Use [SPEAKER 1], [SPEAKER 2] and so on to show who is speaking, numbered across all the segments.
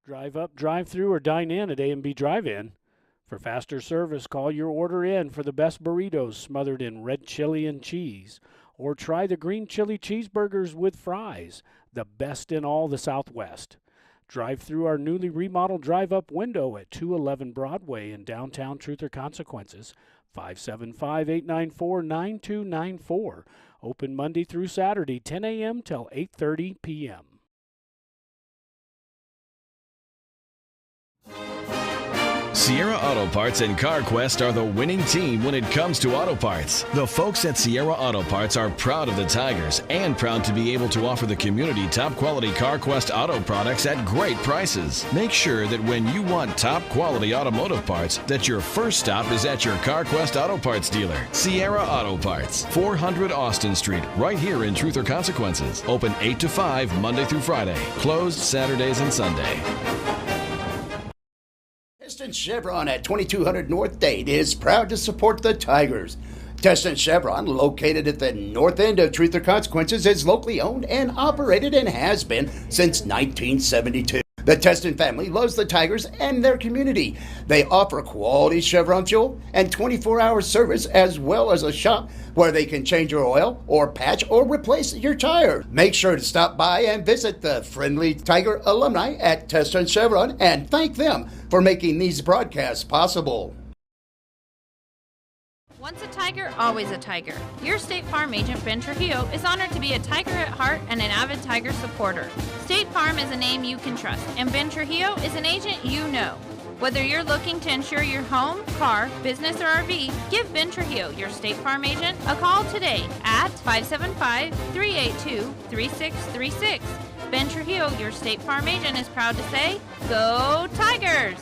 [SPEAKER 1] Drive up, drive through, or dine in at A&B Drive-In. For faster service, call your order in for the best burritos smothered in red chili and cheese. Or try the green chili cheeseburgers with fries, the best in all the Southwest. Drive through our newly remodeled drive-up window at 211 Broadway in downtown Truth or Consequences, 575-894-9294. Open Monday through Saturday, 10 a.m. till 8:30 p.m.
[SPEAKER 2] Sierra Auto Parts and CarQuest are the winning team when it comes to auto parts. The folks at Sierra Auto Parts are proud of the Tigers and proud to be able to offer the community top quality CarQuest auto products at great prices. Make sure that when you want top quality automotive parts, that your first stop is at your CarQuest Auto Parts dealer. Sierra Auto Parts, 400 Austin Street, right here in Truth or Consequences. Open 8 to 5 Monday through Friday. Closed Saturdays and Sunday.
[SPEAKER 3] Teston Chevron at 2200 North Date is proud to support the Tigers. Teston Chevron, located at the north end of Truth or Consequences, is locally owned and operated and has been since 1972. The Teston family loves the Tigers and their community. They offer quality Chevron fuel and 24-hour service, as well as a shop where they can change your oil or patch or replace your tire. Make sure to stop by and visit the friendly Tiger alumni at Teston Chevron and thank them for making these broadcasts possible.
[SPEAKER 4] Once a Tiger, always a Tiger. Your State Farm agent, Ben Trujillo, is honored to be a Tiger at heart and an avid Tiger supporter. State Farm is a name you can trust, and Ben Trujillo is an agent you know. Whether you're looking to insure your home, car, business, or RV, give Ben Trujillo, your State Farm agent, a call today at 575-382-3636. Ben Trujillo, your State Farm agent, is proud to say, Go Tigers!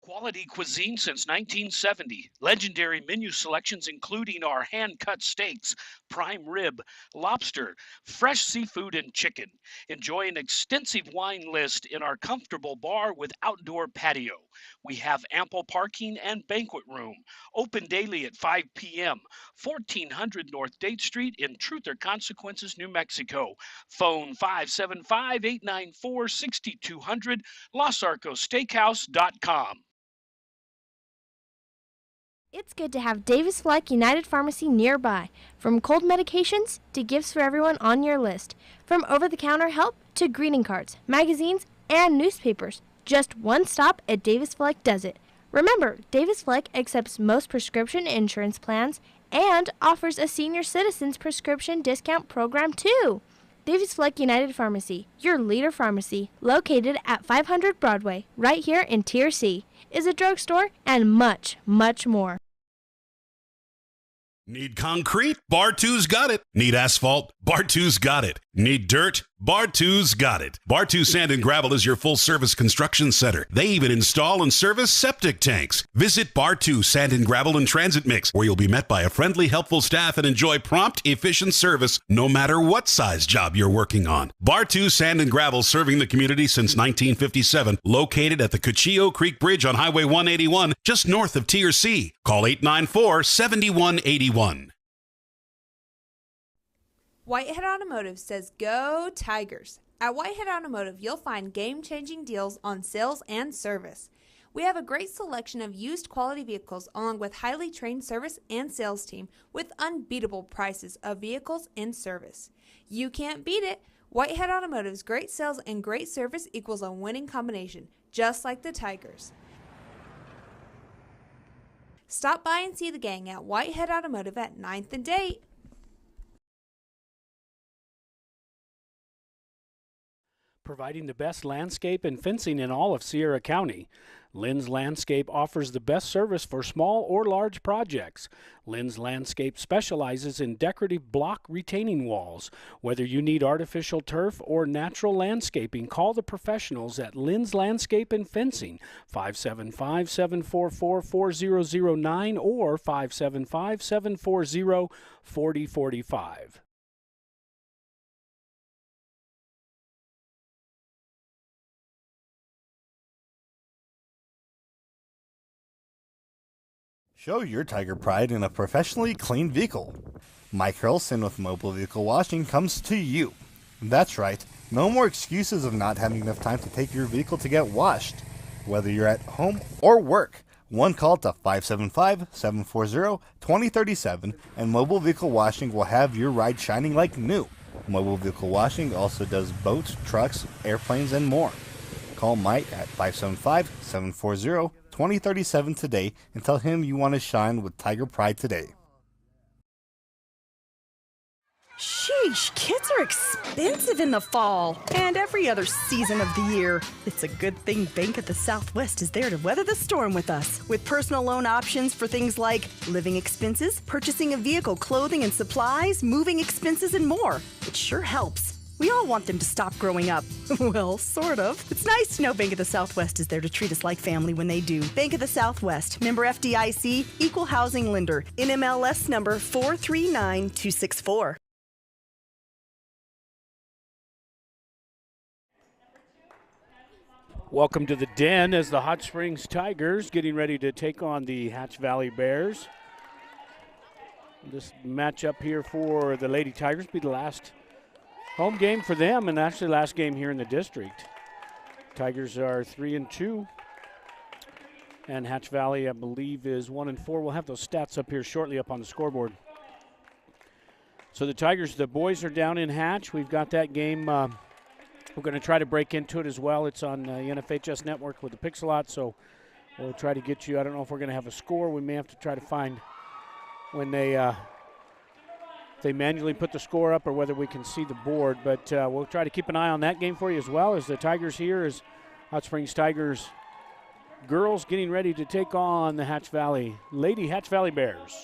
[SPEAKER 1] Quality cuisine since 1970. Legendary menu selections including our hand-cut steaks, prime rib, lobster, fresh seafood, and chicken. Enjoy an extensive wine list in our comfortable bar with outdoor patio. We have ample parking and banquet room. Open daily at 5 p.m. 1400 North Date Street in Truth or Consequences, New Mexico. Phone 575-894-6200, LosArcosSteakhouse.com.
[SPEAKER 5] It's good to have Davis Fleck United Pharmacy nearby. From cold medications to gifts for everyone on your list. From over-the-counter help to greeting cards, magazines, and newspapers. Just one stop at Davis Fleck does it. Remember, Davis Fleck accepts most prescription insurance plans and offers a senior citizens prescription discount program too. Davis Fleck United Pharmacy, your leader pharmacy, located at 500 Broadway, right here in Tier C, is a drugstore and much, much more.
[SPEAKER 6] Need concrete? Bar 2's got it. Need asphalt? Bar 2's got it. Need dirt? Bar 2's got it. Bar 2 Sand and Gravel is your full-service construction center. They even install and service septic tanks. Visit Bar 2 Sand and Gravel and Transit Mix, where you'll be met by a friendly, helpful staff and enjoy prompt, efficient service no matter what size job you're working on. Bar 2 Sand and Gravel, serving the community since 1957, located at the Cuchillo Creek Bridge on Highway 181, just north of T&C. Call 894-7181.
[SPEAKER 7] Whitehead Automotive says go Tigers. At Whitehead Automotive, you'll find game-changing deals on sales and service. We have a great selection of used quality vehicles along with highly trained service and sales team with unbeatable prices of vehicles in service. You can't beat it. Whitehead Automotive's great sales and great service equals a winning combination, just like the Tigers. Stop by and see the gang at Whitehead Automotive at 9th and Date.
[SPEAKER 1] Providing the best landscape and fencing in all of Sierra County. Lynn's Landscape offers the best service for small or large projects. Lynn's Landscape specializes in decorative block retaining walls. Whether you need artificial turf or natural landscaping, call the professionals at Lynn's Landscape and Fencing, 575-744-4009 or 575-740-4045.
[SPEAKER 8] Show your Tiger pride in a professionally cleaned vehicle. Mike Hurlson with Mobile Vehicle Washing comes to you. That's right, no more excuses of not having enough time to take your vehicle to get washed. Whether you're at home or work, one call to 575-740-2037 and Mobile Vehicle Washing will have your ride shining like new. Mobile Vehicle Washing also does boats, trucks, airplanes, and more. Call Mike at 575-740-2037 today and tell him you want to shine with Tiger Pride today.
[SPEAKER 9] Sheesh, kids are expensive in the fall and every other season of the year. It's a good thing Bank of the Southwest is there to weather the storm with us. With personal loan options for things like living expenses, purchasing a vehicle, clothing and supplies, moving expenses, and more. It sure helps. We all want them to stop growing up. Well, sort of. It's nice to know Bank of the Southwest is there to treat us like family when they do. Bank of the Southwest, member FDIC, equal housing lender, NMLS number 439264.
[SPEAKER 1] Welcome to the Den as the Hot Springs Tigers getting ready to take on the Hatch Valley Bears. This matchup here for the Lady Tigers will be the last home game for them, and actually last game here in the district. Tigers are 3-2, and Hatch Valley, I believe, is 1-4. We'll have those stats up here shortly up on the scoreboard. So the Tigers, the boys are down in Hatch. We've got that game. We're going to try to break into it as well. It's on the NFHS network with the Pixelot, so we'll try to get you. I don't know if we're going to have a score. We may have to try to find when they manually put the score up or whether we can see the board. But we'll try to keep an eye on that game for you as well as the Tigers here as Hot Springs Tigers girls getting ready to take on the Lady Hatch Valley Bears.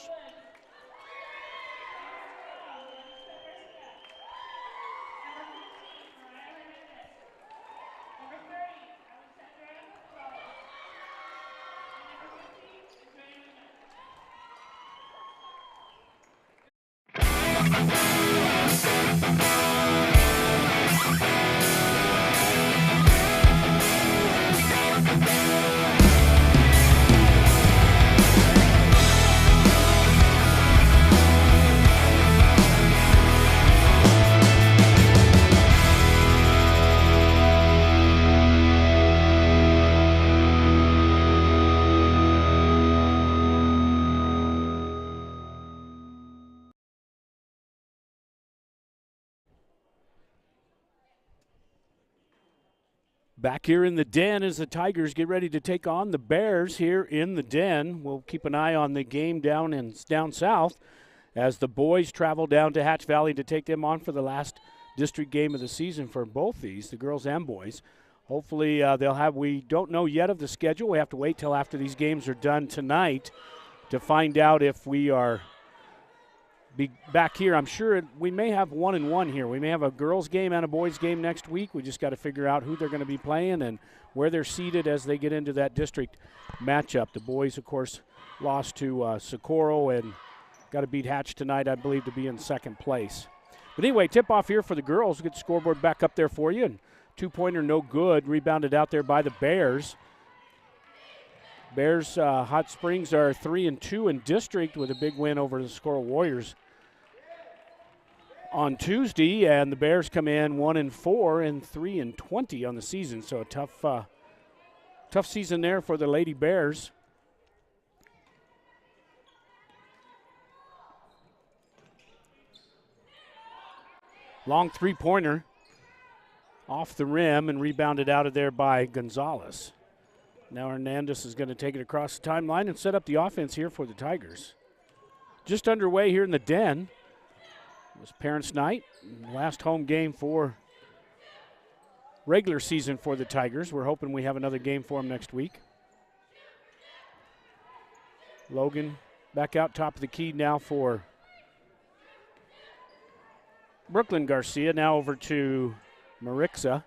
[SPEAKER 1] Back here in the Den as the Tigers get ready to take on the Bears here in the Den. We'll keep an eye on the game down south as the boys travel down to Hatch Valley to take them on for the last district game of the season for both these, the girls and boys. Hopefully we don't know yet of the schedule. We have to wait till after these games are done tonight to find out if we are
[SPEAKER 10] be back here. I'm sure we may have 1-1 here. We may have a girls' game and a boys' game next week. We just got to figure out who they're going to be playing and where they're seated as they get into that district matchup. The boys, of course, lost to Socorro and got to beat Hatch tonight, I believe, to be in second place. But anyway, tip-off here for the girls. Get the scoreboard back up there for you. And two-pointer no good. Rebounded out there by the Bears. Bears Hot Springs are 3-2 in district with a big win over the Socorro Warriors on Tuesday. And the Bears come in 1-4 and 3-20 on the season. So a tough season there for the Lady Bears. Long three-pointer off the rim and rebounded out of there by Gonzalez. Now Hernandez is going to take it across the timeline and set up the offense here for the Tigers. Just underway here in the Den. It was Parents' Night, last home game for regular season for the Tigers. We're hoping we have another game for them next week. Logan back out top of the key now for Brooklyn Garcia. Now over to Marixa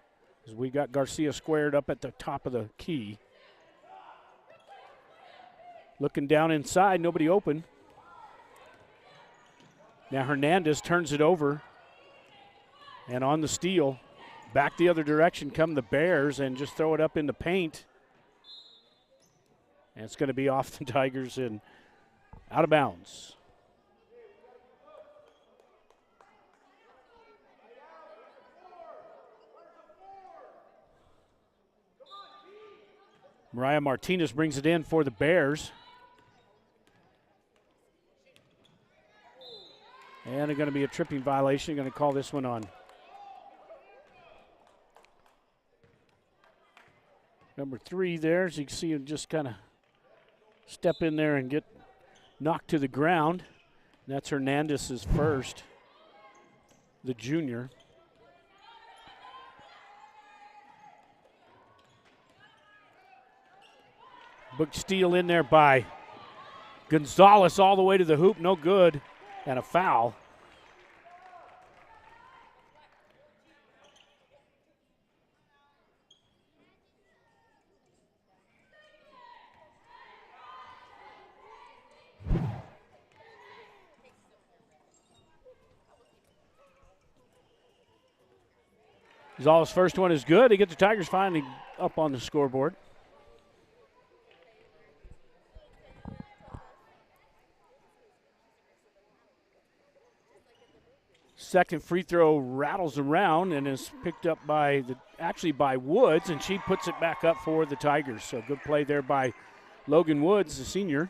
[SPEAKER 10] as we got Garcia squared up at the top of the key. Looking down inside, nobody open. Now Hernandez turns it over. And on the steal, back the other direction come the Bears and just throw it up in the paint. And it's going to be off the Tigers and out of bounds. Mariah Martinez brings it in for the Bears. And they're going to be a tripping violation. Going to call this one on number 3 there. As you can see him just kind of step in there and get knocked to the ground. And that's Hernandez's first, the junior. Big steal in there by Gonzalez all the way to the hoop, no good, and a foul. Gonzalez's first one is good. They get the Tigers finally up on the scoreboard. Second free throw rattles around and is picked up by by Woods, and she puts it back up for the Tigers. So good play there by Logan Woods, the senior.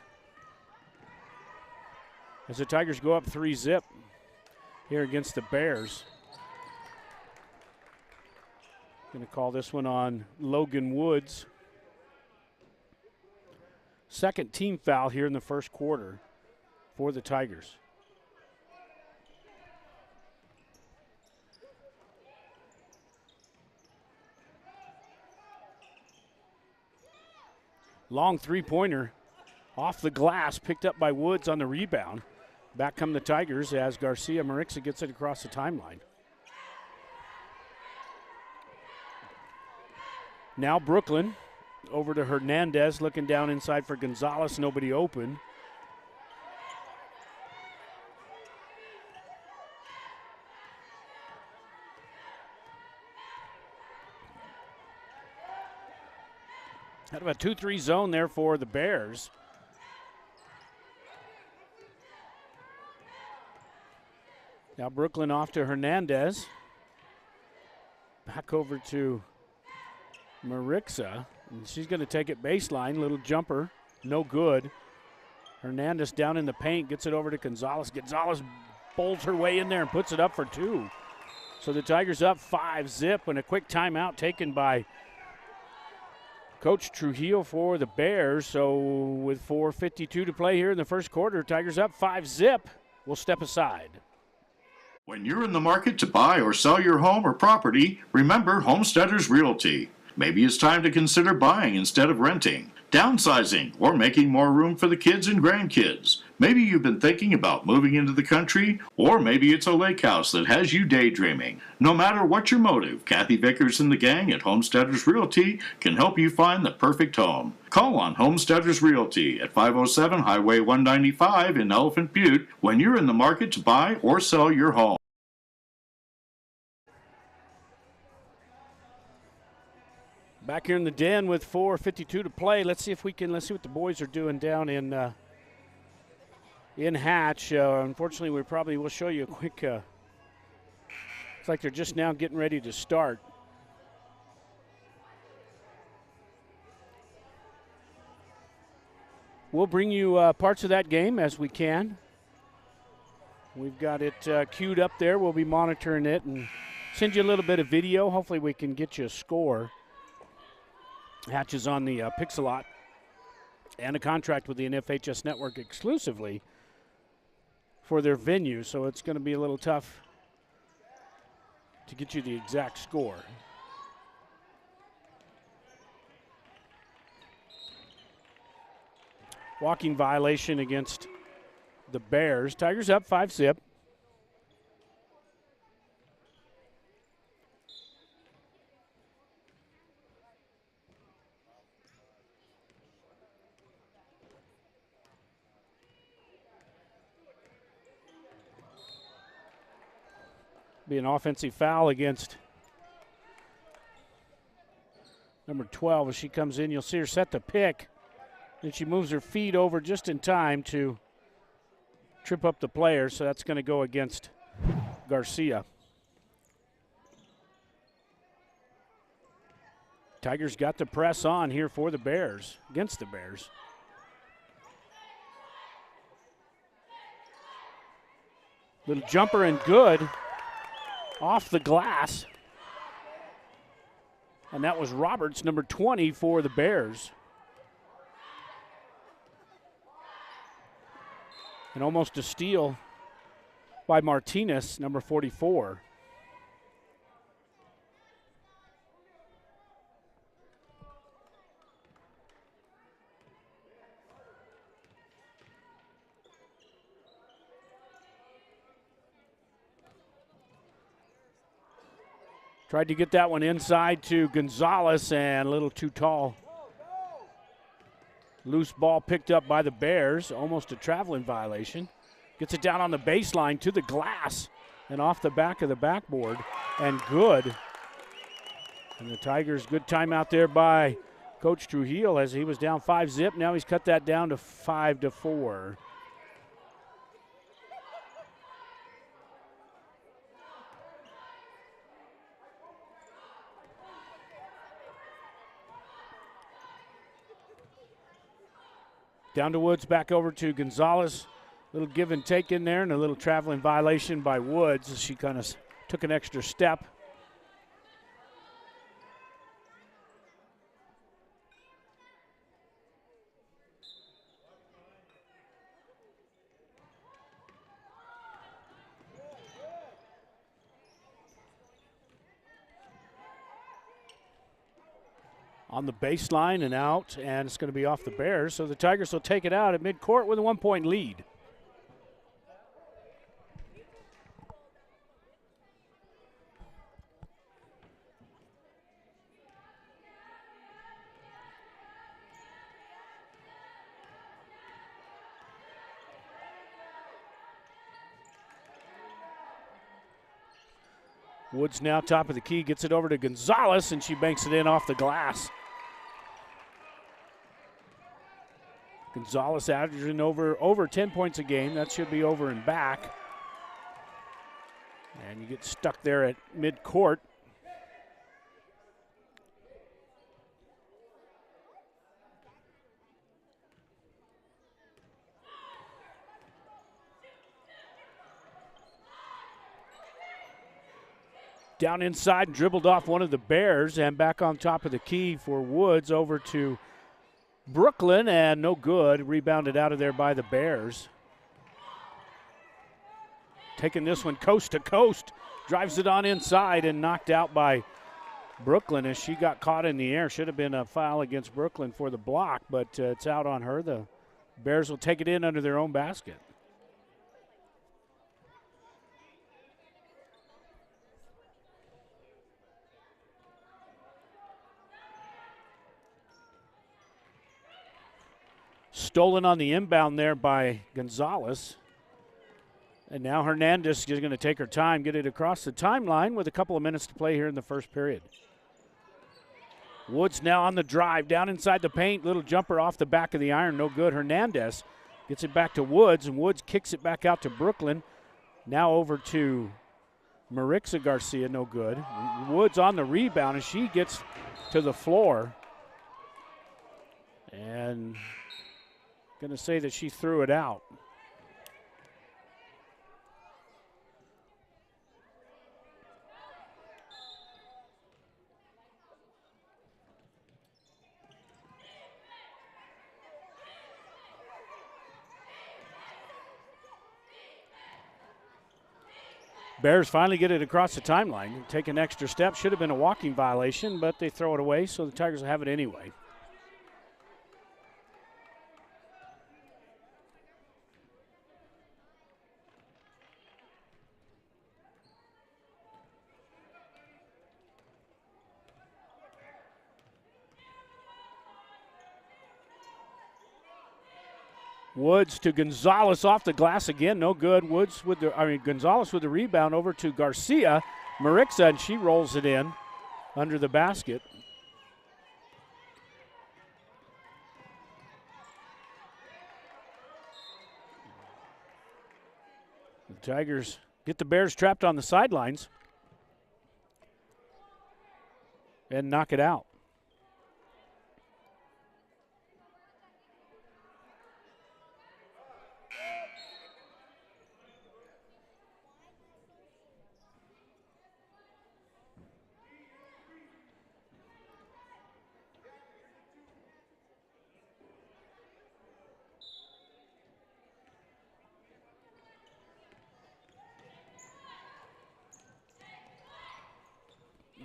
[SPEAKER 10] As the Tigers go up 3-0 here against the Bears. Going to call this one on Logan Woods. Second team foul here in the first quarter for the Tigers. Long three-pointer off the glass, picked up by Woods on the rebound. Back come the Tigers as Garcia Marixa gets it across the timeline. Now Brooklyn over to Hernandez, looking down inside for Gonzalez, nobody open. Out of a 2-3 zone there for the Bears. Now Brooklyn off to Hernandez. Back over to Marixa. And she's going to take it baseline. Little jumper. No good. Hernandez down in the paint. Gets it over to Gonzalez. Gonzalez bowls her way in there and puts it up for 2. So the Tigers up 5-0, and a quick timeout taken by Coach Trujillo for the Bears. So with 4:52 to play here in the first quarter, Tigers up 5-0. We'll step aside.
[SPEAKER 11] When you're in the market to buy or sell your home or property, remember Homesteaders Realty. Maybe it's time to consider buying instead of renting, downsizing, or making more room for the kids and grandkids. Maybe you've been thinking about moving into the country, or maybe it's a lake house that has you daydreaming. No matter what your motive, Kathy Vickers and the gang at Homesteaders Realty can help you find the perfect home. Call on Homesteaders Realty at 507 Highway 195 in Elephant Butte when you're in the market to buy or sell your home.
[SPEAKER 10] Back here in the den with 4:52 to play. Let's see what the boys are doing down in Hatch. Unfortunately, we'll show you a quick. It's like they're just now getting ready to start. We'll bring you parts of that game as we can. We've got it queued up there. We'll be monitoring it and send you a little bit of video. Hopefully, we can get you a score. Hatch is on the Pixelot and a contract with the NFHS network exclusively for their venue, so it's going to be a little tough to get you the exact score. Walking violation against the Bears. Tigers up 5-zip. Be an offensive foul against number 12 as she comes in. You'll see her set the pick. Then she moves her feet over just in time to trip up the player, so that's going to go against Garcia. Tigers got the press on here for the Bears, against the Bears. Little jumper and good. Off the glass. And that was Roberts, number 20 for the Bears. And almost a steal by Martinez, number 44. Tried to get that one inside to Gonzalez and a little too tall. Loose ball picked up by the Bears, almost a traveling violation. Gets it down on the baseline to the glass and off the back of the backboard, and good. And the Tigers, good timeout there by Coach Trujillo as he was down 5-zip. Now he's cut that down to 5-4. Down to Woods, back over to Gonzalez. Little give and take in there and a little traveling violation by Woods as she kind of took an extra step. On the baseline and out, and it's going to be off the Bears. So the Tigers will take it out at midcourt with a 1-point lead. Woods now top of the key, gets it over to Gonzalez, and she banks it in off the glass. Gonzalez averaging over 10 points a game. That should be over and back. And you get stuck there at midcourt. Down inside and dribbled off one of the Bears, and back on top of the key for Woods over to Brooklyn, and no good. Rebounded out of there by the Bears. Taking this one coast to coast. Drives it on inside and knocked out by Brooklyn as she got caught in the air. Should have been a foul against Brooklyn for the block, but it's out on her. The Bears will take it in under their own basket. Stolen on the inbound there by Gonzalez. And now Hernandez is going to take her time, get it across the timeline with a couple of minutes to play here in the first period. Woods now on the drive, down inside the paint. Little jumper off the back of the iron, no good. Hernandez gets it back to Woods, and Woods kicks it back out to Brooklyn. Now over to Marixa Garcia, no good. Woods on the rebound, and she gets to the floor. And going to say that she threw it out. Bears finally get it across the timeline. Take an extra step. Should have been a walking violation, but they throw it away, so the Tigers will have it anyway. Woods to Gonzalez off the glass again, no good. Gonzalez with the rebound over to Garcia. Marixa, and she rolls it in under the basket. The Tigers get the Bears trapped on the sidelines and knock it out.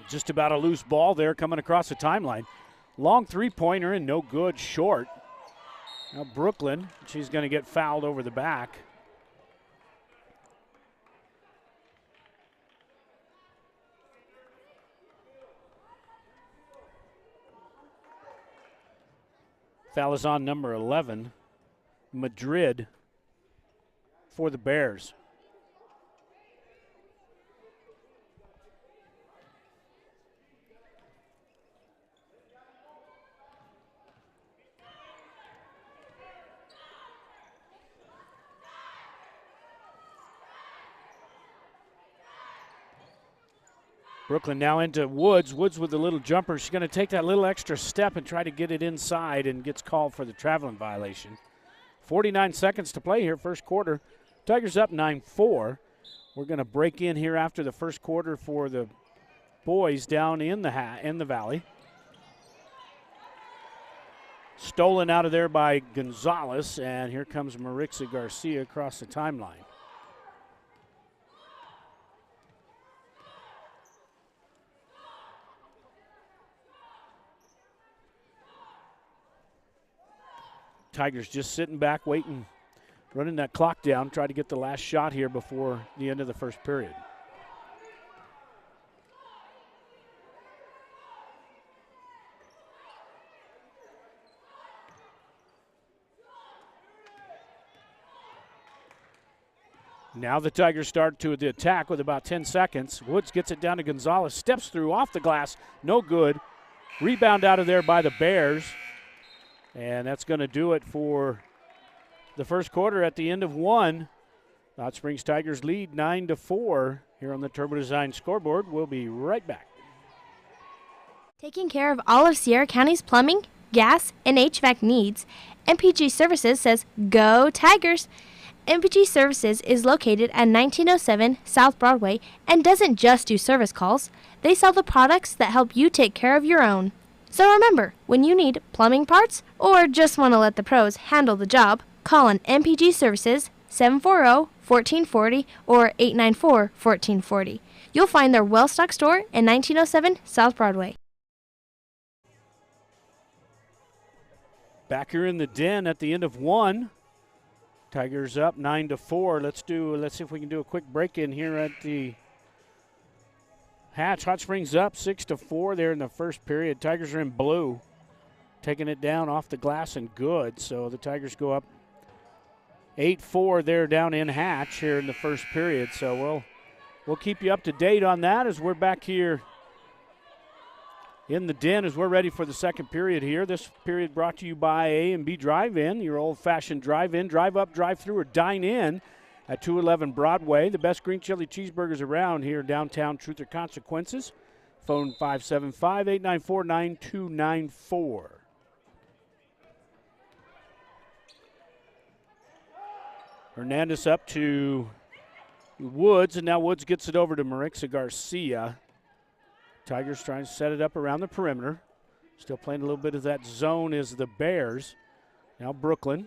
[SPEAKER 10] Just about a loose ball there coming across the timeline. Long three-pointer and no good, short. Now Brooklyn, she's going to get fouled over the back. Foul is on number 11, Madrid, for the Bears. Brooklyn now into Woods. Woods with a little jumper. She's going to take that little extra step and try to get it inside and gets called for the traveling violation. 49 seconds to play here, first quarter. Tigers up 9-4. We're going to break in here after the first quarter for the boys down in the valley. Stolen out of there by Gonzalez, and here comes Marixa Garcia across the timeline. Tigers just sitting back, waiting, running that clock down, try to get the last shot here before the end of the first period. Now the Tigers start to the attack with about 10 seconds. Woods gets it down to Gonzalez, steps through off the glass, no good. Rebound out of there by the Bears. And that's going to do it for the first quarter at the end of one. Hot Springs Tigers lead 9-4 here on the Turbo Design scoreboard. We'll be right back.
[SPEAKER 5] Taking care of all of Sierra County's plumbing, gas, and HVAC needs, MPG Services says, Go Tigers! MPG Services is located at 1907 South Broadway and doesn't just do service calls. They sell the products that help you take care of your own. So remember, when you need plumbing parts or just want to let the pros handle the job, call on MPG Services 740-1440 or 894-1440. You'll find their well-stocked store in 1907 South Broadway.
[SPEAKER 10] Back here in the den at the end of one. Tigers up 9-4. Let's see if we can do a quick break in here at the Hatch. Hot Springs up 6-4 there in the first period. Tigers are in blue, taking it down off the glass and good. So the Tigers go up 8-4 there down in Hatch here in the first period. So we'll keep you up to date on that as we're back here in the den as we're ready for the second period here. This period brought to you by A&B Drive-In, your old-fashioned drive-in, drive-up, drive-through, or dine-in at 211 Broadway. The best green chili cheeseburgers around here downtown. Truth or Consequences. Phone 575-894-9294. Hernandez up to Woods, and now Woods gets it over to Marixa Garcia. Tigers trying to set it up around the perimeter. Still playing a little bit of that zone is the Bears. Now Brooklyn.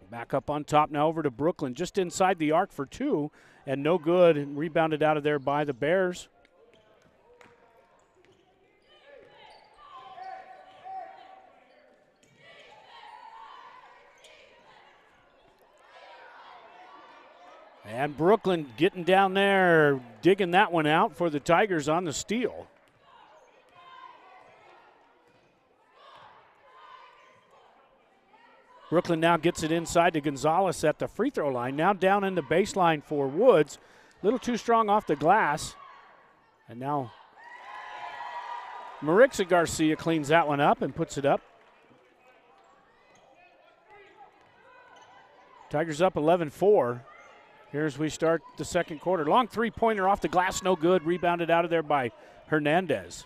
[SPEAKER 10] Back up on top now over to Brooklyn. Just inside the arc for two, and no good. And rebounded out of there by the Bears. And Brooklyn getting down there, digging that one out for the Tigers on the steal. Brooklyn now gets it inside to Gonzalez at the free throw line. Now down in the baseline for Woods. A little too strong off the glass. And now Marixa Garcia cleans that one up and puts it up. Tigers up 11-4. Here's we start the second quarter. Long three-pointer off the glass, no good. Rebounded out of there by Hernandez.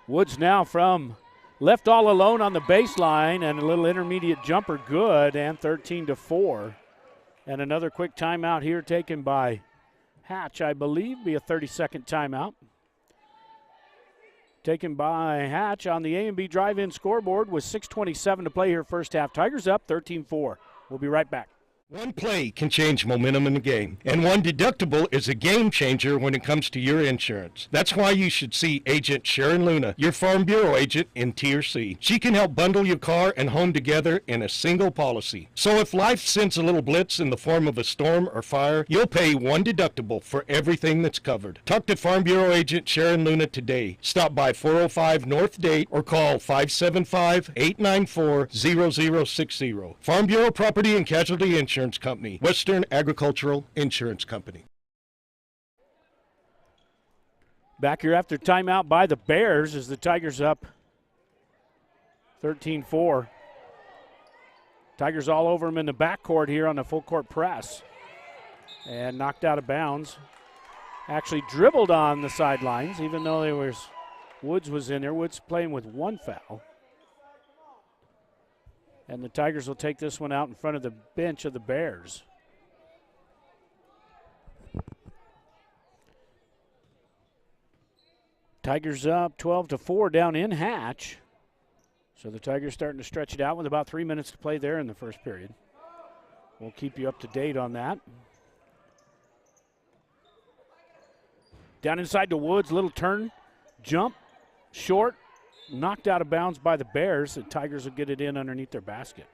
[SPEAKER 10] Woods now from left all alone on the baseline, and a little intermediate jumper good, and 13-4. And another quick timeout here taken by Hatch, I believe, be a 30-second timeout. Taken by Hatch on the A&B Drive-In scoreboard with 6:27 to play here first half. Tigers up 13-4. We'll be right back.
[SPEAKER 12] One play can change momentum in the game, and one deductible is a game changer when it comes to your insurance. That's why you should see Agent Sharon Luna, your Farm Bureau agent in Tier C. She can help bundle your car and home together in a single policy. So if life sends a little blitz in the form of a storm or fire, you'll pay one deductible for everything that's covered. Talk to Farm Bureau agent Sharon Luna today. Stop by 405 North Date or call 575-894-0060. Farm Bureau Property and Casualty Insurance Company, Western Agricultural Insurance Company.
[SPEAKER 10] Back here after timeout by the Bears as the Tigers up 13-4. Tigers all over them in the backcourt here on the full court press. And knocked out of bounds. Actually dribbled on the sidelines, even though Woods was in there. Woods playing with one foul. And the Tigers will take this one out in front of the bench of the Bears. Tigers up 12-4 down in Hatch. So the Tigers starting to stretch it out with about 3 minutes to play there in the first period. We'll keep you up to date on that. Down inside to Woods, little turn, jump, short. Knocked out of bounds by the Bears. The Tigers will get it in underneath their basket.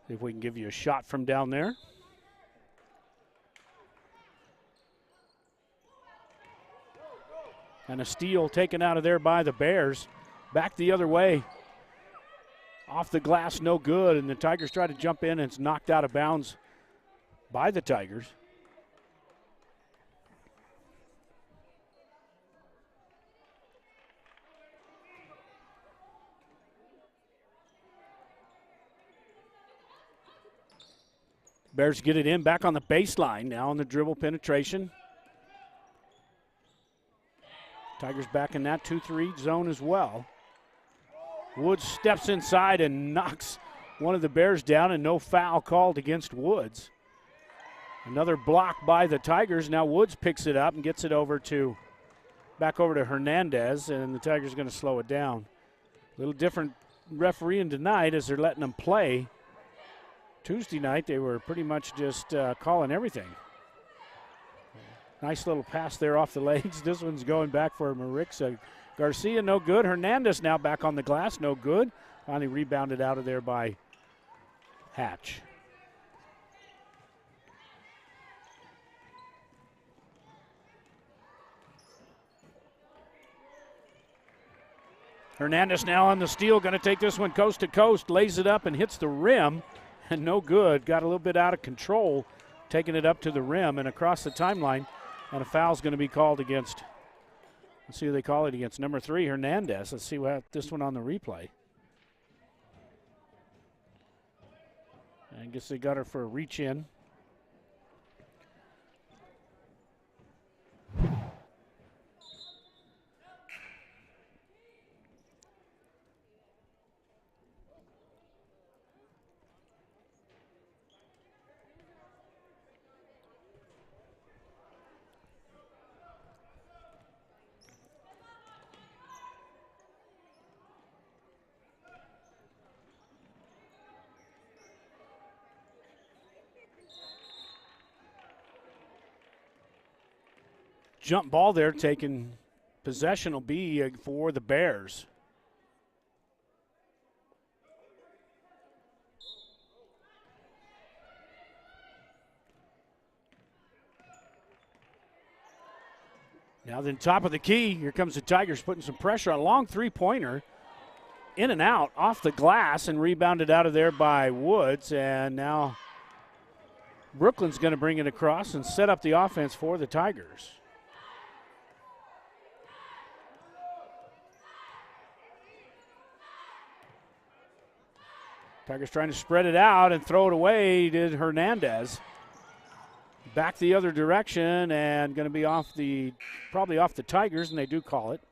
[SPEAKER 10] See if we can give you a shot from down there. And a steal taken out of there by the Bears. Back the other way. Off the glass, no good. And the Tigers try to jump in, and it's knocked out of bounds by the Tigers. Bears get it in back on the baseline now on the dribble penetration. Tigers back in that 2-3 zone as well. Woods steps inside and knocks one of the Bears down, and no foul called against Woods. Another block by the Tigers. Now Woods picks it up and gets it back over to Hernandez, and the Tigers are going to slow it down. A little different refereeing tonight as they're letting them play. Tuesday night, they were pretty much just calling everything. Nice little pass there off the legs. This one's going back for Marixa. Garcia, no good. Hernandez now back on the glass, no good. Finally rebounded out of there by Hatch. Hernandez now on the steal, going to take this one coast to coast, lays it up and hits the rim, and no good. Got a little bit out of control, taking it up to the rim and across the timeline, and a foul's going to be called against, let's see who they call it against, number 3, Hernandez. Let's see what this one on the replay. I guess they got her for a reach in. Jump ball there, taking possession will be for the Bears. Now then, top of the key, here comes the Tigers putting some pressure on. Long three-pointer, in and out, off the glass, and rebounded out of there by Woods. And now Brooklyn's going to bring it across and set up the offense for the Tigers. Tigers trying to spread it out and throw it away. Did Hernandez. Back the other direction and going to be probably off the Tigers, and they do call it.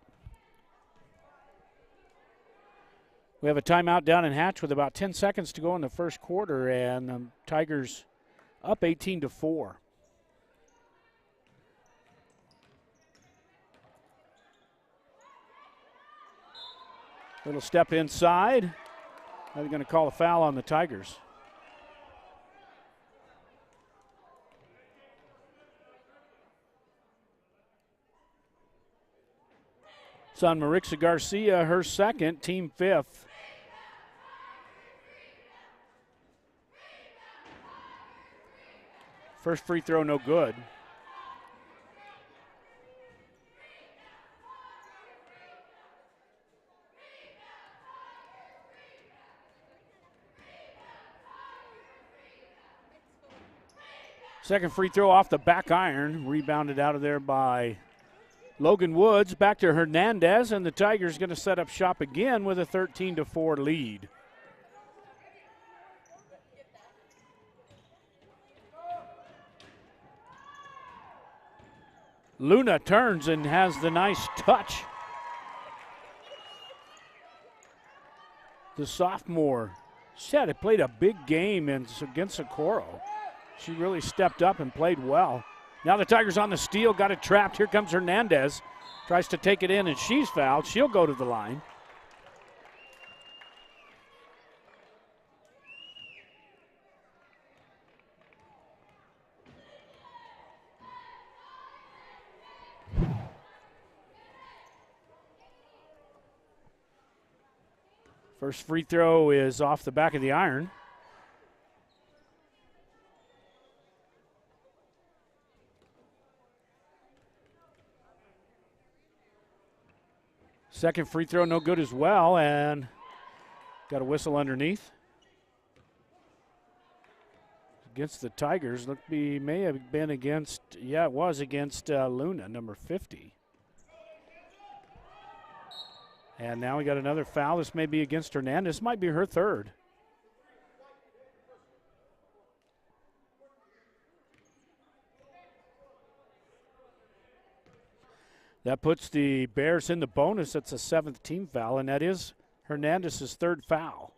[SPEAKER 10] We have a timeout down in Hatch with about 10 seconds to go in the first quarter, and the Tigers up 18-4. Little step inside. Now they're going to call a foul on the Tigers. It's on Marixa Garcia, her second, team 5th. First free throw, no good. Second free throw off the back iron, rebounded out of there by Logan Woods. Back to Hernandez, and the Tigers going to set up shop again with a 13-4 lead. Luna turns and has the nice touch. The sophomore said it played a big game against Socorro. She really stepped up and played well. Now the Tigers on the steal, got it trapped. Here comes Hernandez. Tries to take it in, and she's fouled. She'll go to the line. First free throw is off the back of the iron. Second free throw, no good as well, and got a whistle underneath. Against the Tigers, may have been against, yeah, it was against Luna, number 50. And now we got another foul. This may be against Hernandez. This might be her third. That puts the Bears in the bonus. That's a 7th team foul, and that is Hernandez's third foul.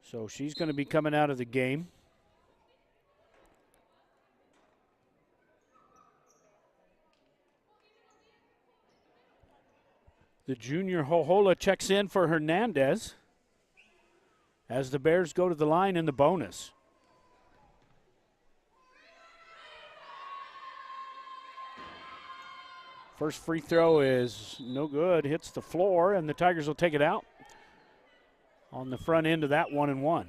[SPEAKER 10] So she's going to be coming out of the game. The junior Hohola checks in for Hernandez. as the Bears go to the line in the bonus. First free throw is no good, hits the floor, and the Tigers will take it out on the front end of that 1-and-1.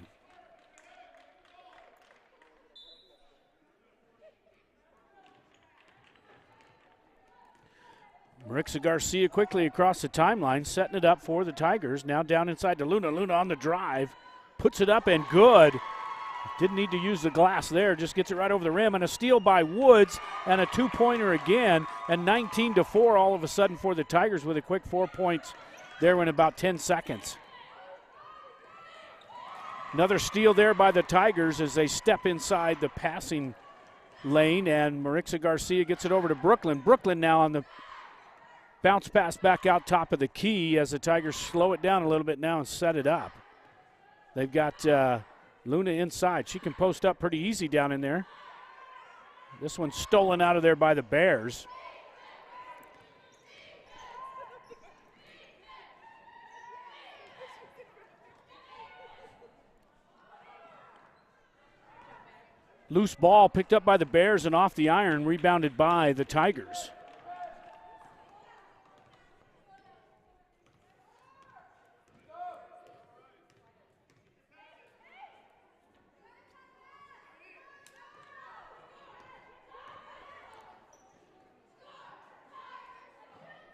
[SPEAKER 10] Marixa Garcia quickly across the timeline, setting it up for the Tigers. Now down inside to Luna. Luna on the drive, puts it up and good. Didn't need to use the glass there, just gets it right over the rim. And a steal by Woods and a two-pointer again. And 19-4 all of a sudden for the Tigers with a quick 4 points there in about 10 seconds. Another steal there by the Tigers as they step inside the passing lane. And Marixa Garcia gets it over to Brooklyn. Brooklyn now on the bounce pass back out top of the key as the Tigers slow it down a little bit now and set it up. They've got Luna inside. She can post up pretty easy down in there. This one's stolen out of there by the Bears. Loose ball picked up by the Bears and off the iron, rebounded by the Tigers.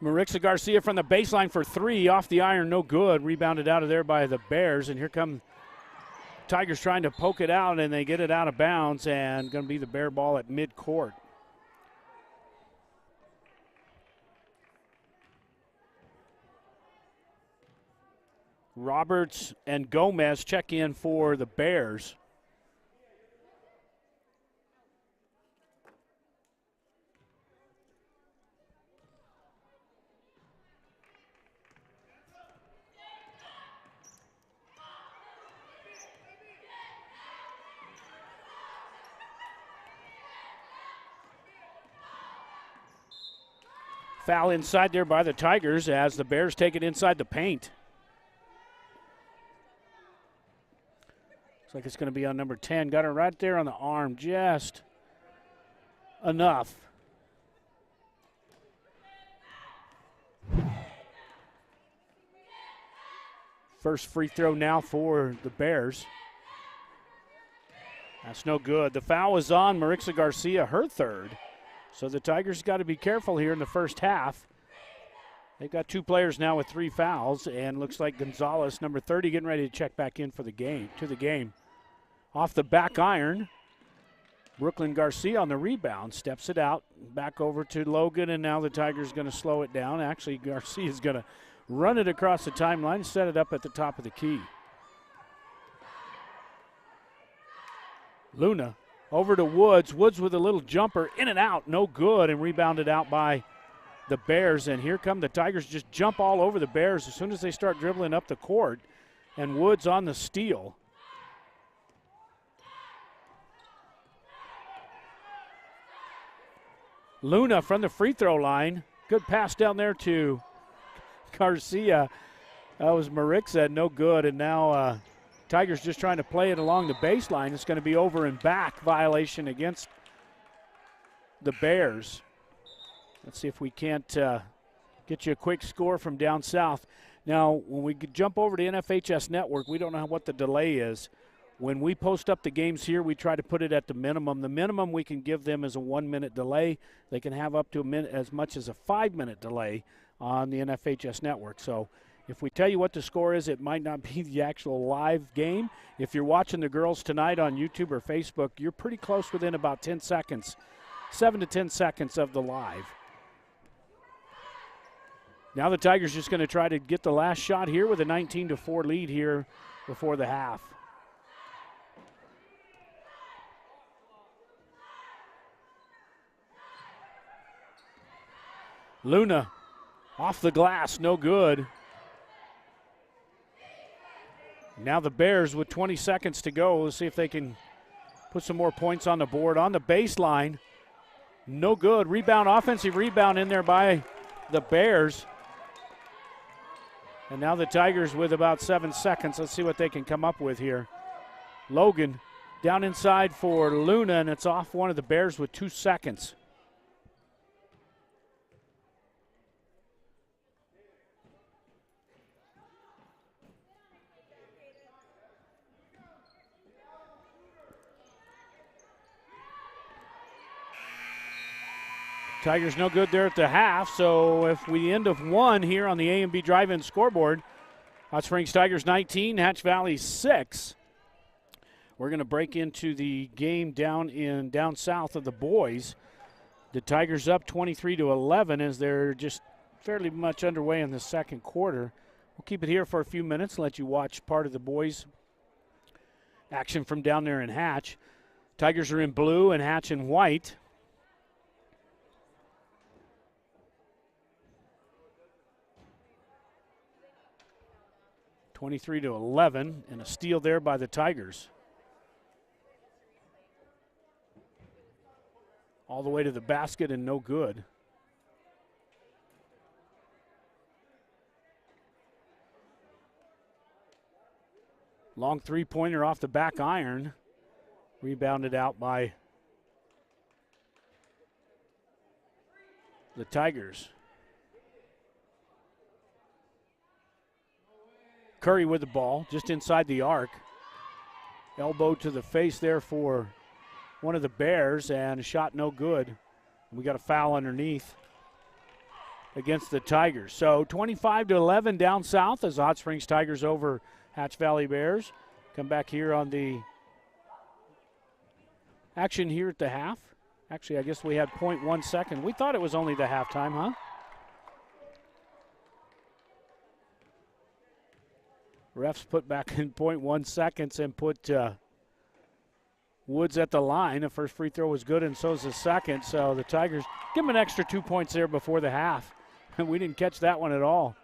[SPEAKER 10] Marixa Garcia from the baseline for three, off the iron, no good. Rebounded out of there by the Bears, and here come Tigers trying to poke it out, and they get it out of bounds, and going to be the Bear ball at midcourt. Roberts and Gomez check in for the Bears. Foul inside there by the Tigers as the Bears take it inside the paint. Looks like it's going to be on number 10. Got her right there on the arm, just enough. First free throw now for the Bears. That's no good. The foul is on Marixa Garcia, her third. So the Tigers got to be careful here in the first half. They've got two players now with 3 fouls, and looks like Gonzalez, number 30, getting ready to check back in for the game. Off the back iron, Brooklyn Garcia on the rebound, steps it out, back over to Logan, and now the Tigers going to slow it down. Actually, Garcia is going to run it across the timeline, set it up at the top of the key. Luna over to Woods. Woods with a little jumper, in and out, no good, and rebounded out by the Bears. And here come the Tigers, just jump all over the Bears as soon as they start dribbling up the court. And Woods on the steal. Luna from the free throw line. Good pass down there to Garcia. That was Marixa, no good. And now Tigers just trying to play it along the baseline. It's going to be over and back violation against the Bears. Let's see if we can't get you a quick score from down south. Now, when we jump over to NFHS Network, we don't know what the delay is. When we post up the games here, we try to put it at the minimum. The minimum we can give them is a 1-minute delay. They can have up to a minute, as much as a 5-minute delay on the NFHS Network. So if we tell you what the score is, it might not be the actual live game. If you're watching the girls tonight on YouTube or Facebook, you're pretty close within about 10 seconds, 7 to 10 seconds of the live. Now the Tigers just going to try to get the last shot here with a 19-4 lead here before the half. Luna off the glass, no good. Now the Bears with 20 seconds to go. Let's see if they can put some more points on the board. On the baseline, no good. Rebound, offensive rebound in there by the Bears. And now the Tigers with about 7 seconds. Let's see what they can come up with here. Logan down inside for Luna, and it's off one of the Bears with 2 seconds. Tigers no good there at the half, so if we end of 1 here on the A&B Drive-In scoreboard, Hot Springs Tigers 19, Hatch Valley 6. We're going to break into the game down south of the boys. The Tigers up 23-11 as they're just fairly much underway in the second quarter. We'll keep it here for a few minutes, let you watch part of the boys' action from down there in Hatch. Tigers are in blue and Hatch in white. (23-11) and a steal there by the Tigers. All the way to the basket and no good. Long three-pointer off the back iron. Rebounded out by the Tigers. Curry with the ball, just inside the arc. Elbow to the face there for one of the Bears, and a shot no good. We got a foul underneath against the Tigers. So 25-11 down south as Hot Springs Tigers over Hatch Valley Bears. Come back here on the action here at the half. Actually, I guess we had 0.1 second. We thought it was only the halftime, huh? Refs put back in 0.1 seconds and put Woods at the line. The first free throw was good, and so is the second. So the Tigers give them an extra 2 points there before the half. And we didn't catch that one at all.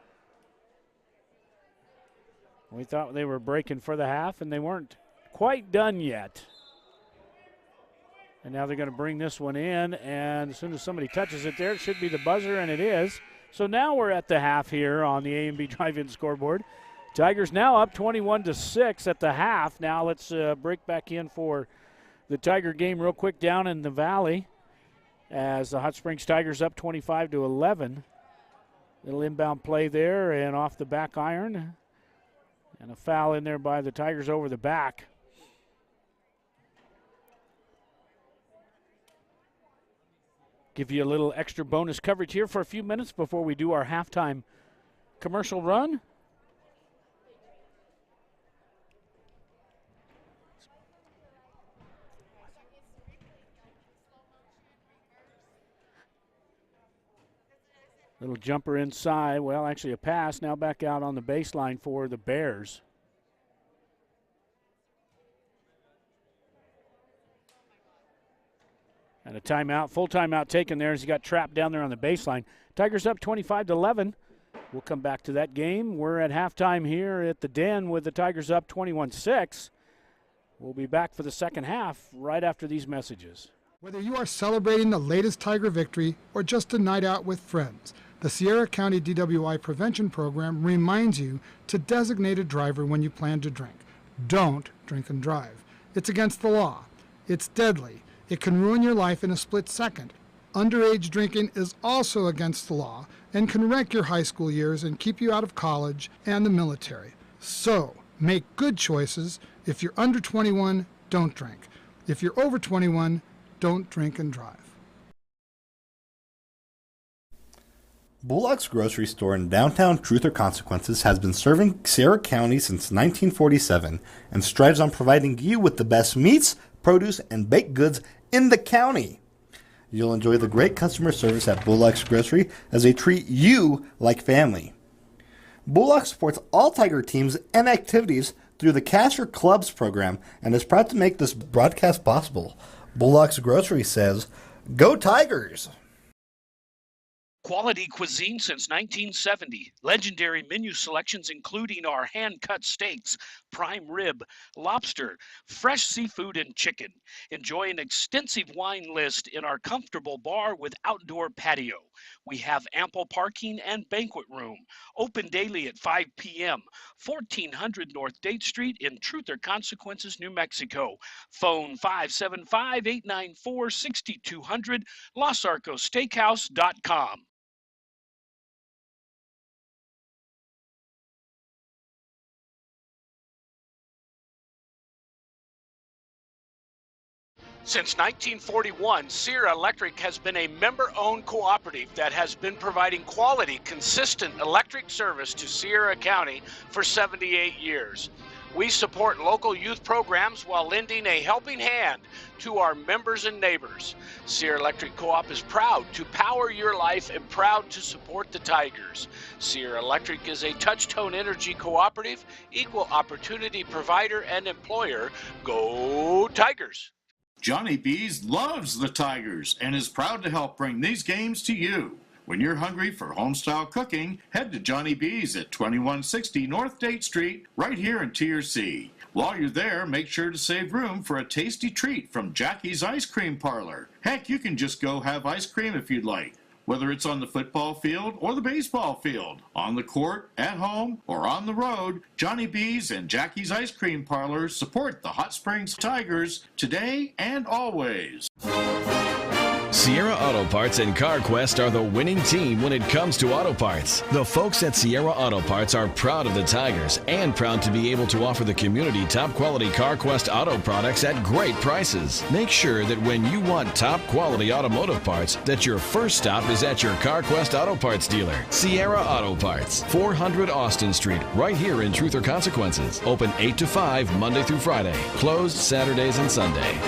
[SPEAKER 10] We thought they were breaking for the half, and they weren't quite done yet. And now they're going to bring this one in, and as soon as somebody touches it there, it should be the buzzer, and it is. So now we're at the half here on the A&B Drive-In scoreboard. Tigers now up 21-6 at the half. Now let's break back in for the Tiger game real quick down in the valley as the Hot Springs Tigers up 25-11. Little inbound play there and off the back iron. And a foul in there by the Tigers over the back. Give you a little extra bonus coverage here for a few minutes before we do our halftime commercial run. Little jumper inside. Well, actually a pass. Now back out on the baseline for the Bears. And a timeout, full timeout taken there as he got trapped down there on the baseline. Tigers up 25-11. We'll come back to that game. We're at halftime here at the Den with the Tigers up 21-6. We'll be back for the second half right after these messages.
[SPEAKER 13] Whether you are celebrating the latest Tiger victory or just a night out with friends, the Sierra County DWI Prevention Program reminds you to designate a driver when you plan to drink. Don't drink and drive. It's against the law. It's deadly. It can ruin your life in a split second. Underage drinking is also against the law and can wreck your high school years and keep you out of college and the military. So, make good choices. If you're under 21, don't drink. If you're over 21, don't drink and drive.
[SPEAKER 8] Bullock's Grocery Store in downtown Truth or Consequences has been serving Sierra County since 1947 and strives on providing you with the best meats, produce, and baked goods in the county. You'll enjoy the great customer service at Bullock's Grocery as they treat you like family. Bullock supports all Tiger teams and activities through the Cash or Clubs program and is proud to make this broadcast possible. Bullock's Grocery says, "Go Tigers!"
[SPEAKER 1] Quality cuisine since 1970. Legendary menu selections including our hand-cut steaks, prime rib, lobster, fresh seafood, and chicken. Enjoy an extensive wine list in our comfortable bar with outdoor patio. We have ample parking and banquet room. Open daily at 5 p.m. 1400 North Date Street in Truth or Consequences, New Mexico. Phone 575-894-6200, LosArcosSteakhouse.com. Since 1941, Sierra Electric has been a member-owned cooperative that has been providing quality, consistent electric service to Sierra County for 78 years. We support local youth programs while lending a helping hand to our members and neighbors. Sierra Electric Co-op is proud to power your life and proud to support the Tigers. Sierra Electric is a touch-tone energy cooperative, equal opportunity provider and employer. Go Tigers!
[SPEAKER 11] Johnny B's loves the Tigers and is proud to help bring these games to you. When you're hungry for home-style cooking, head to Johnny B's at 2160 North Date Street, right here in Tier C. While you're there, make sure to save room for a tasty treat from Jackie's Ice Cream Parlor. Heck, you can just go have ice cream if you'd like. Whether it's on the football field or the baseball field, on the court, at home, or on the road, Johnny B's and Jackie's Ice Cream Parlor support the Hot Springs Tigers today and always.
[SPEAKER 2] Sierra Auto Parts and CarQuest are the winning team when it comes to auto parts. The folks at Sierra Auto Parts are proud of the Tigers and proud to be able to offer the community top quality CarQuest auto products at great prices. Make sure that when you want top quality automotive parts, that your first stop is at your CarQuest Auto Parts dealer. Sierra Auto Parts, 400 Austin Street, right here in Truth or Consequences. Open 8 to 5 Monday through Friday. Closed Saturdays and Sunday.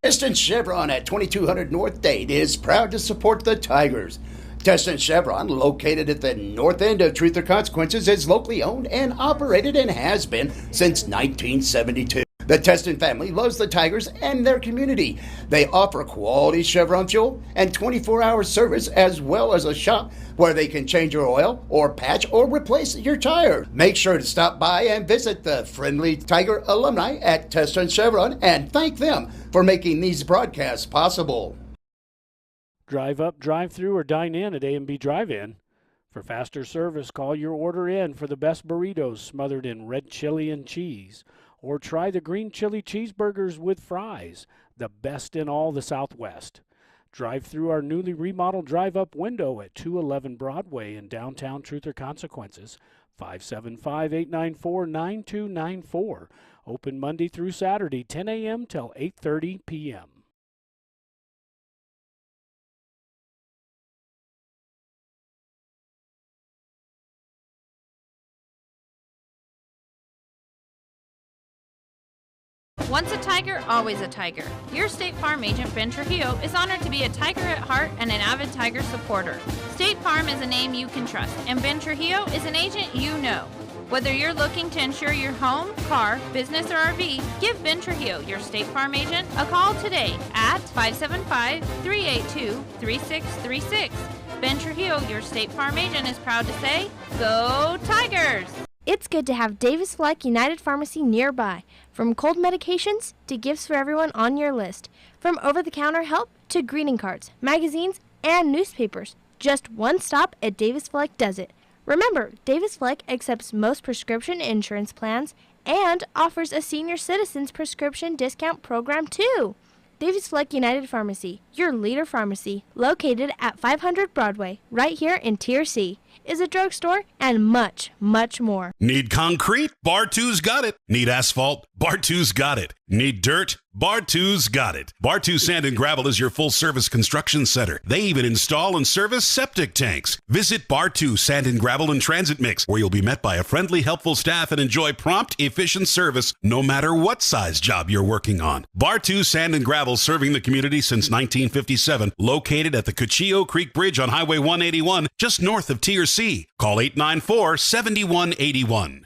[SPEAKER 3] Teston Chevron at 2200 North Date is proud to support the Tigers. Teston Chevron, located at the north end of Truth or Consequences, is locally owned and operated and has been since 1972. The Teston family loves the Tigers and their community. They offer quality Chevron fuel and 24-hour service, as well as a shop where they can change your oil or patch or replace your tire. Make sure to stop by and visit the friendly Tiger alumni at Teston Chevron and thank them for making these broadcasts possible.
[SPEAKER 10] Drive up, drive through, or dine in at A&B Drive-In. For faster service, call your order in for the best burritos smothered in red chili and cheese. Or try the green chili cheeseburgers with fries, the best in all the Southwest. Drive through our newly remodeled drive-up window at 211 Broadway in downtown Truth or Consequences, 575-894-9294. Open Monday through Saturday, 10 a.m. till 8:30 p.m.
[SPEAKER 4] Once a Tiger, always a Tiger. Your State Farm agent, Ben Trujillo, is honored to be a Tiger at heart and an avid Tiger supporter. State Farm is a name you can trust, and Ben Trujillo is an agent you know. Whether you're looking to insure your home, car, business, or RV, give Ben Trujillo, your State Farm agent, a call today at 575-382-3636. Ben Trujillo, your State Farm agent, is proud to say, Go Tigers!
[SPEAKER 5] It's good to have Davis Fleck United Pharmacy nearby. From cold medications to gifts for everyone on your list. From over-the-counter help to greeting cards, magazines, and newspapers. Just one stop at Davis Fleck does it. Remember, Davis Fleck accepts most prescription insurance plans and offers a senior citizens prescription discount program too. Davis Fleck United Pharmacy, your leader pharmacy, located at 500 Broadway, right here in Tier C, is a drugstore and much, much more.
[SPEAKER 6] Need concrete? Bar 2's got it. Need asphalt? Bar 2's got it. Need dirt? Bar 2's got it. Bar 2 Sand and Gravel is your full-service construction center. They even install and service septic tanks. Visit Bar 2 Sand and Gravel and Transit Mix, where you'll be met by a friendly, helpful staff and enjoy prompt, efficient service no matter what size job you're working on. Bar 2 Sand and Gravel, serving the community since 1957, located at the Cuchillo Creek Bridge on Highway 181, just north of Tier C. Call 894-7181.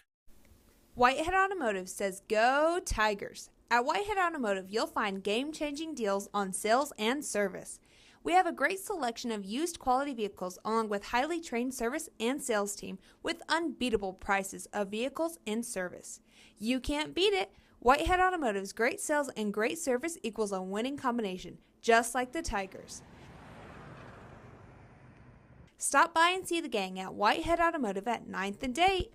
[SPEAKER 7] Whitehead Automotive says Go Tigers! At Whitehead Automotive, you'll find game-changing deals on sales and service. We have a great selection of used quality vehicles along with highly trained service and sales team with unbeatable prices of vehicles and service. You can't beat it. Whitehead Automotive's great sales and great service equals a winning combination, just like the Tigers. Stop by and see the gang at Whitehead Automotive at 9th and Date.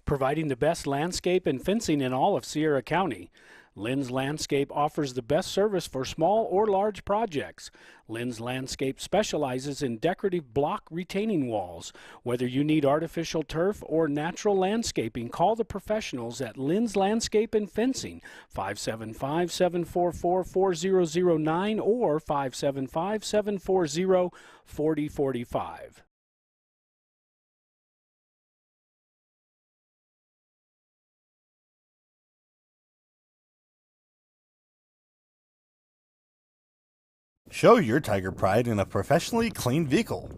[SPEAKER 10] Providing the best landscape and fencing in all of Sierra County. Lynn's Landscape offers the best service for small or large projects. Lynn's Landscape specializes in decorative block retaining walls. Whether you need artificial turf or natural landscaping, call the professionals at Lynn's Landscape and Fencing, 575-744-4009 or 575-740-4045.
[SPEAKER 8] Show your Tiger pride in a professionally cleaned vehicle.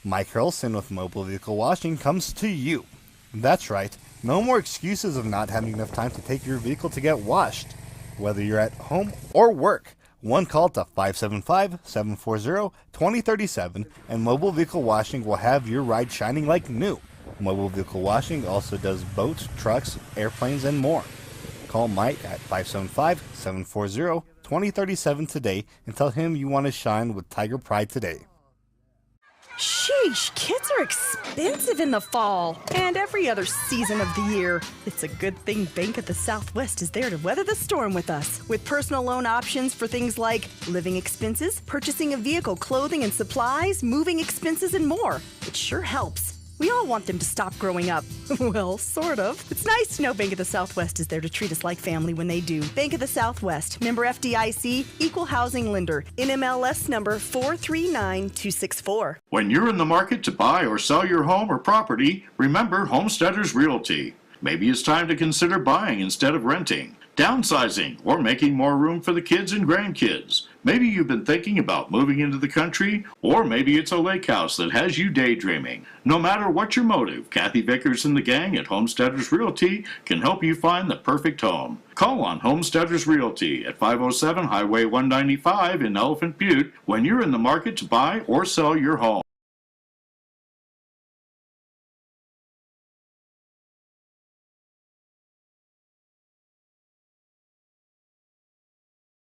[SPEAKER 8] Mike Hurlson with Mobile Vehicle Washing comes to you. That's right, no more excuses of not having enough time to take your vehicle to get washed. Whether you're at home or work, one call to 575-740-2037 and Mobile Vehicle Washing will have your ride shining like new. Mobile Vehicle Washing also does boats, trucks, airplanes, and more. Call Mike at 575-740-2037 today and tell him you want to shine with Tiger Pride today.
[SPEAKER 9] Sheesh, kids are expensive in the fall and every other season of the year. It's a good thing Bank of the Southwest is there to weather the storm with us. With personal loan options for things like living expenses, purchasing a vehicle, clothing and supplies, moving expenses, and more. It sure helps. We all want them to stop growing up. Well, sort of. It's nice to know Bank of the Southwest is there to treat us like family when they do. Bank of the Southwest, member FDIC, equal housing lender, NMLS number 439264.
[SPEAKER 11] When you're in the market to buy or sell your home or property, remember Homesteaders Realty. Maybe it's time to consider buying instead of renting, downsizing, or making more room for the kids and grandkids. Maybe you've been thinking about moving into the country, or maybe it's a lake house that has you daydreaming. No matter what your motive, Kathy Vickers and the gang at Homesteaders Realty can help you find the perfect home. Call on Homesteaders Realty at 507 Highway 195 in Elephant Butte when you're in the market to buy or sell your home.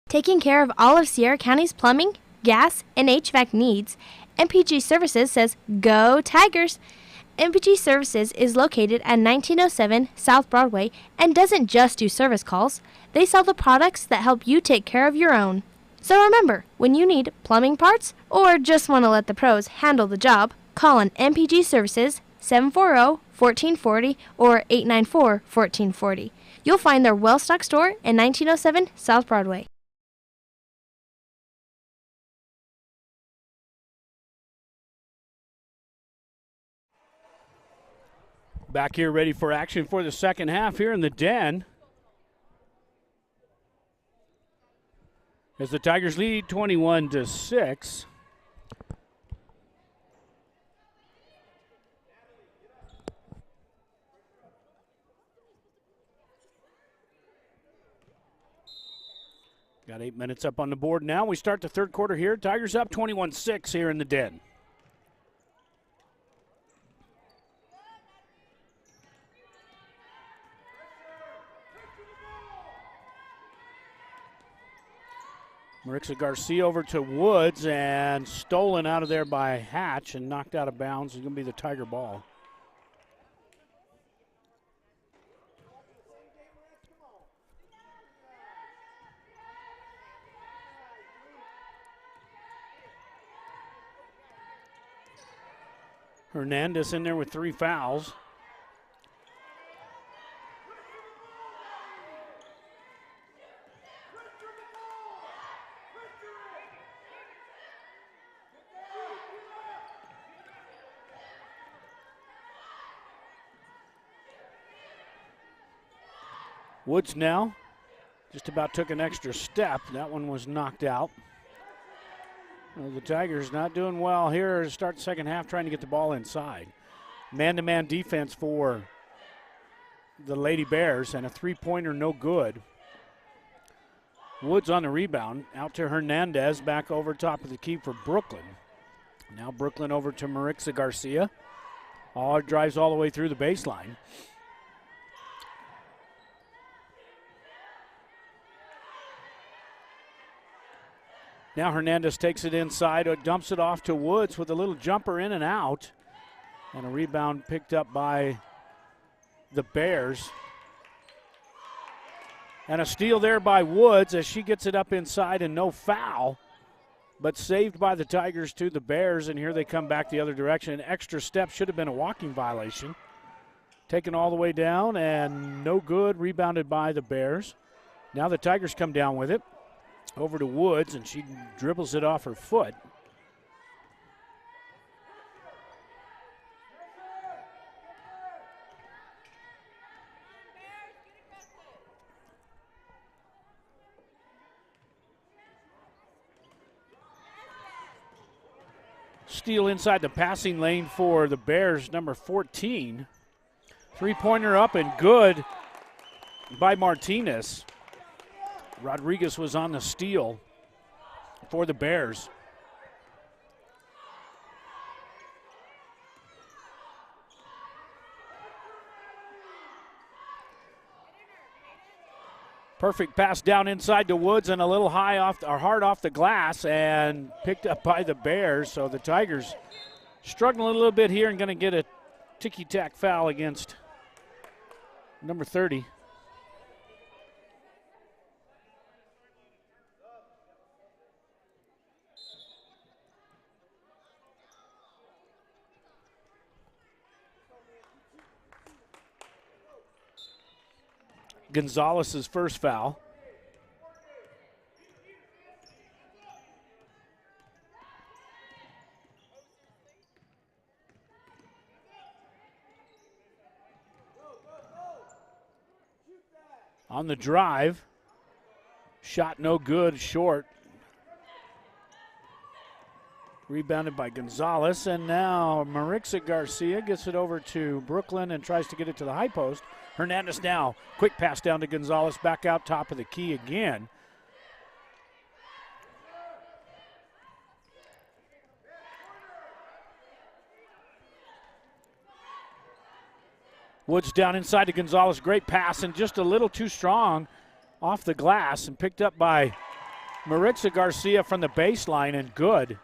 [SPEAKER 5] Taking care of all of Sierra County's plumbing, gas, and HVAC needs, MPG Services says, Go Tigers! MPG Services is located at 1907 South Broadway and doesn't just do service calls. They sell the products that help you take care of your own. So remember, when you need plumbing parts or just want to let the pros handle the job, call on MPG Services 740-1440 or 894-1440. You'll find their well-stocked store in 1907 South Broadway.
[SPEAKER 10] Back here ready for action for the second half here in the Den. As the Tigers lead 21-6. Got 8 minutes up on the board now. We start the third quarter here. Tigers up 21-6 here in the Den. Marixa Garcia over to Woods and stolen out of there by Hatch and knocked out of bounds. It's going to be the Tiger ball. Hernandez in there with 3 fouls. Woods now just about took an extra step. That one was knocked out. Well, the Tigers not doing well here to start the second half, trying to get the ball inside. Man-to-man defense for the Lady Bears, and a three-pointer no good. Woods on the rebound. Out to Hernandez. Back over top of the key for Brooklyn. Now Brooklyn over to Marixa Garcia. Drives all the way through the baseline. Now Hernandez takes it inside, dumps it off to Woods with a little jumper in and out. And a rebound picked up by the Bears. And a steal there by Woods as she gets it up inside and no foul. But saved by the Tigers to the Bears, and here they come back the other direction. An extra step should have been a walking violation. Taken all the way down and no good, rebounded by the Bears. Now the Tigers come down with it. Over to Woods, and she dribbles it off her foot. Steal inside the passing lane for the Bears, number 14. Three-pointer up and good by Martinez. Rodriguez was on the steal for the Bears. Perfect pass down inside to Woods and a little hard off the glass and picked up by the Bears. So the Tigers struggling a little bit here and going to get a ticky-tack foul against number 30. Gonzalez's first foul. On the drive, shot no good, short. Rebounded by Gonzalez, and now Marixa Garcia gets it over to Brooklyn and tries to get it to the high post. Hernandez now, quick pass down to Gonzalez, back out top of the key again. Woods down inside to Gonzalez, great pass and just a little too strong off the glass and picked up by Marixa Garcia from the baseline and good.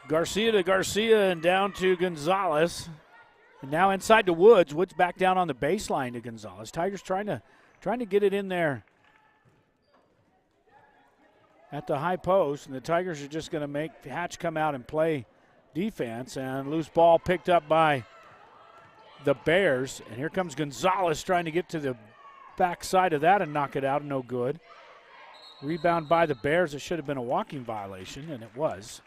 [SPEAKER 10] Garcia to Garcia and down to Gonzalez. And now inside to Woods. Woods back down on the baseline to Gonzalez. Tigers trying to get it in there at the high post. And the Tigers are just going to make Hatch come out and play defense. And loose ball picked up by the Bears. And here comes Gonzalez trying to get to the backside of that and knock it out. No good. Rebound by the Bears. It should have been a walking violation, and it was.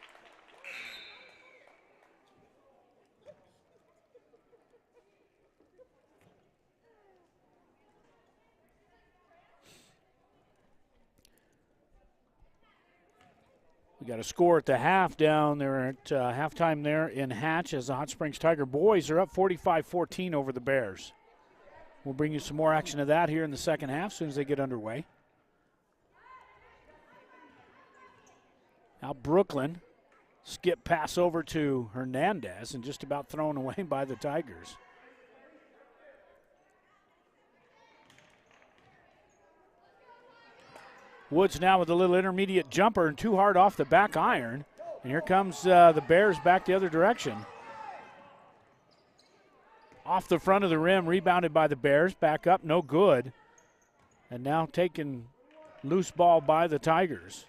[SPEAKER 10] We got a score at the half down there at halftime there in Hatch as the Hot Springs Tiger boys are up 45-14 over the Bears. We'll bring you some more action of that here in the second half as soon as they get underway. Now Brooklyn, skip pass over to Hernandez and just about thrown away by the Tigers. Woods now with a little intermediate jumper and too hard off the back iron. And here comes the Bears back the other direction. Off the front of the rim, rebounded by the Bears. Back up, no good. And now taken loose ball by the Tigers.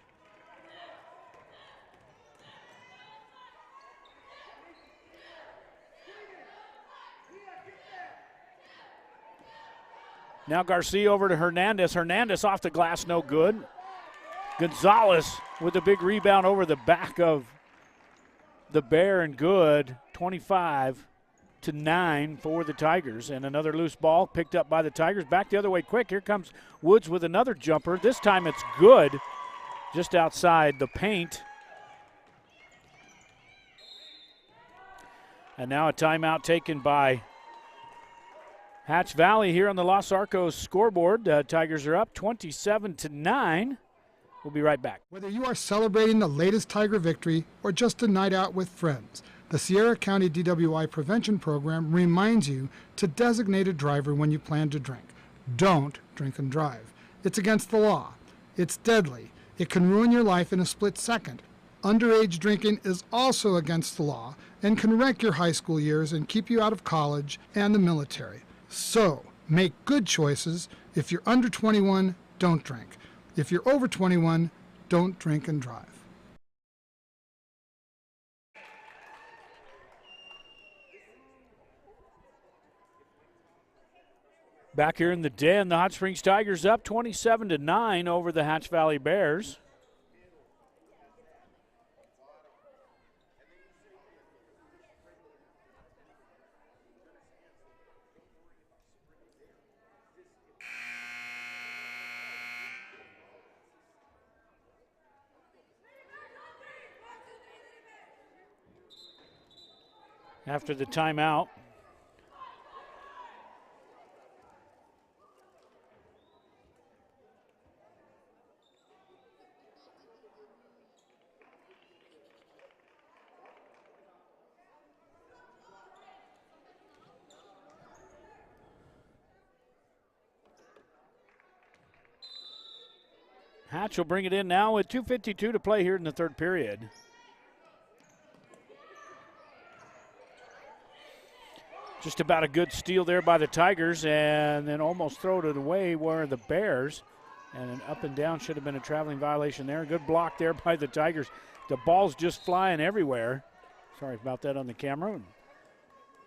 [SPEAKER 10] Now Garcia over to Hernandez. Hernandez off the glass, no good. Gonzalez with a big rebound over the back of the Bear, and good. 25-9 for the Tigers. And another loose ball picked up by the Tigers. Back the other way quick. Here comes Woods with another jumper. This time it's good, just outside the paint. And now a timeout taken by Hatch Valley here on the Los Arcos scoreboard. Tigers are up 27-9. We'll be right back.
[SPEAKER 13] Whether you are celebrating the latest Tiger victory or just a night out with friends, the Sierra County DWI Prevention Program reminds you to designate a driver when you plan to drink. Don't drink and drive. It's against the law. It's deadly. It can ruin your life in a split second. Underage drinking is also against the law and can wreck your high school years and keep you out of college and the military. So, make good choices. If you're under 21, don't drink. If you're over 21, don't drink and drive.
[SPEAKER 10] Back here in the den, the Hot Springs Tigers up 27-9 over the Hatch Valley Bears. After the timeout, Hatch will bring it in now with 2:52 to play here in the third period. Just about a good steal there by the Tigers, and then almost throw it away were the Bears. And an up and down should have been a traveling violation there. Good block there by the Tigers. The ball's just flying everywhere. Sorry about that on the camera.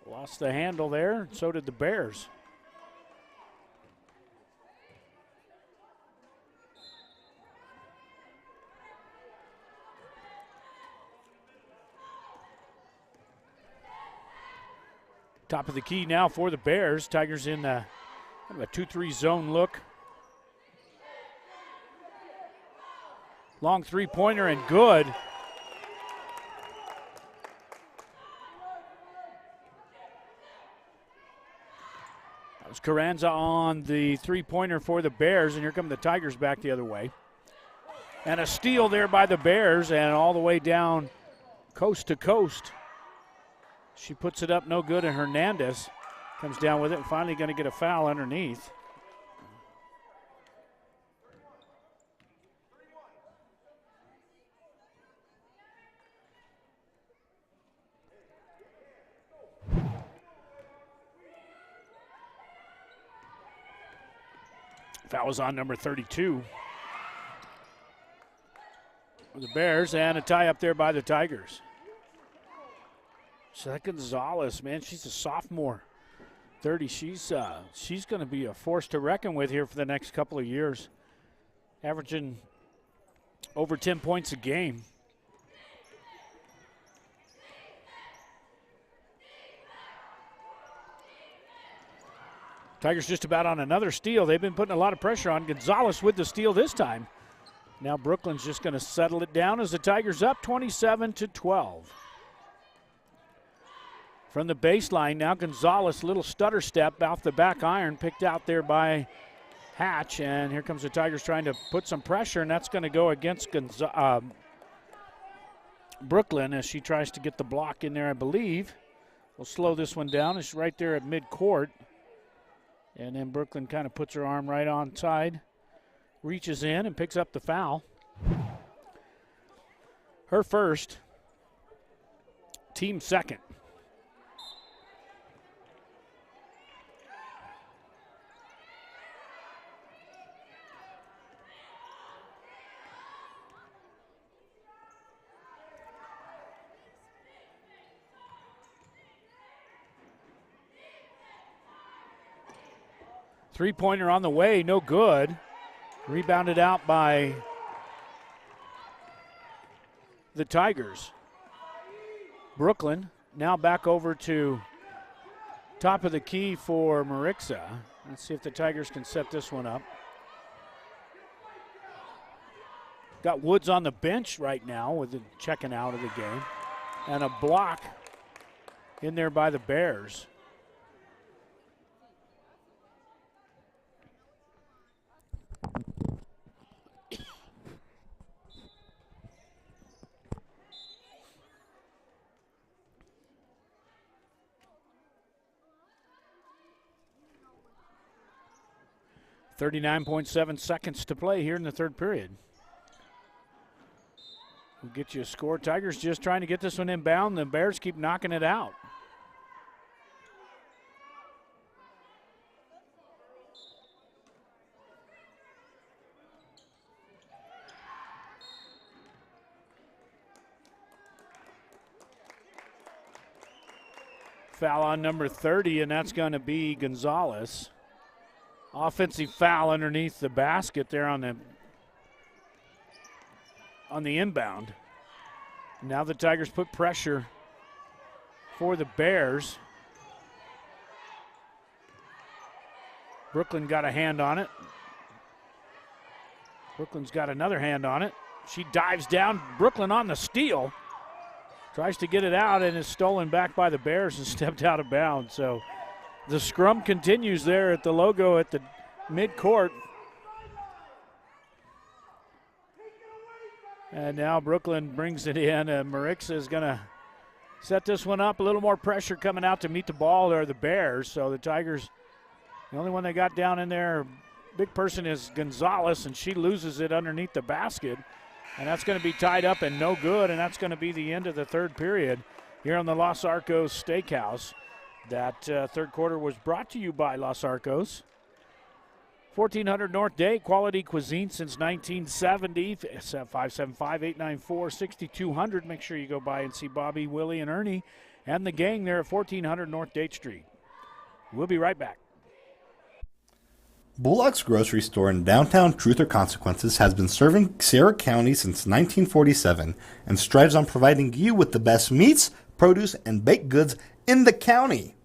[SPEAKER 10] Lost the handle there, and so did the Bears. Top of the key now for the Bears. Tigers in a 2-3 zone look. Long three-pointer and good. That was Carranza on the three-pointer for the Bears, and here come the Tigers back the other way. And a steal there by the Bears, and all the way down coast to coast. She puts it up, no good, and Hernandez comes down with it and finally going to get a foul underneath. Foul was on number 32 for the Bears, and a tie up there by the Tigers. So that Gonzalez, man, she's a sophomore. 30, she's going to be a force to reckon with here for the next couple of years. Averaging over 10 points a game. Tigers just about on another steal. They've been putting a lot of pressure on. Gonzalez with the steal this time. Now Brooklyn's just going to settle it down as the Tigers up 27-12. From the baseline now, Gonzalez, little stutter step off the back iron, picked out there by Hatch. And here comes the Tigers trying to put some pressure, and that's going to go against Brooklyn as she tries to get the block in there, I believe. We'll slow this one down. It's right there at midcourt. And then Brooklyn kind of puts her arm right on side, reaches in and picks up the foul. Her first, team second. Three-pointer on the way, no good. Rebounded out by the Tigers. Brooklyn now back over to top of the key for Marixa. Let's see if the Tigers can set this one up. Got Woods on the bench right now with the checking out of the game. And a block in there by the Bears. .7 seconds to play here in the third period. We'll get you a score. Tigers just trying to get this one inbound. The Bears keep knocking it out. Foul on number 30, and that's going to be Gonzalez. Offensive foul underneath the basket there on the inbound. Now the Tigers put pressure for the Bears. Brooklyn got a hand on it. Brooklyn's got another hand on it. She dives down. Brooklyn on the steal. Tries to get it out and is stolen back by the Bears and stepped out of bounds. So the scrum continues there at the logo at the midcourt. And now Brooklyn brings it in, and Marixa is going to set this one up. A little more pressure coming out to meet the ball are the Bears. So the Tigers, the only one they got down in there, big person is Gonzalez, and she loses it underneath the basket. And that's going to be tied up and no good, and that's going to be the end of the third period here on the Los Arcos Steakhouse. That third quarter was brought to you by Los Arcos. 1400 North Day, quality cuisine since 1970. 575-894-6200. Make sure you go by and see Bobby, Willie, and Ernie and the gang there at 1400 North Date Street. We'll be right back.
[SPEAKER 8] Bullock's Grocery Store in downtown Truth or Consequences has been serving Sierra County since 1947 and strives on providing you with the best meats, produce, and baked goods in the county.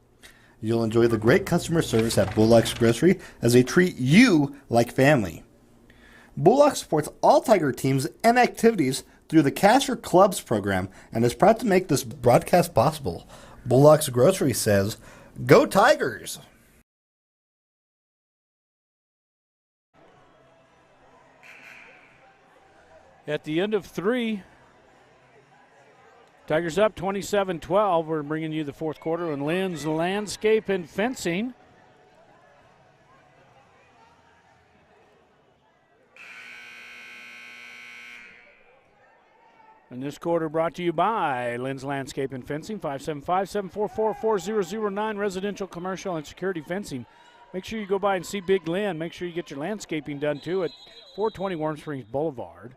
[SPEAKER 8] You'll enjoy the great customer service at Bullock's Grocery as they treat you like family. Bullock supports all Tiger teams and activities through the Cash or Clubs program and is proud to make this broadcast possible. Bullock's Grocery says, "Go Tigers!"
[SPEAKER 10] At the end of three, Tigers up 27-12. We're bringing you the fourth quarter on Lynn's Landscape and Fencing. And this quarter brought to you by Lynn's Landscape and Fencing, 575-744-4009, residential, commercial, and security fencing. Make sure you go by and see Big Lynn. Make sure you get your landscaping done, too, at 420 Warm Springs Boulevard.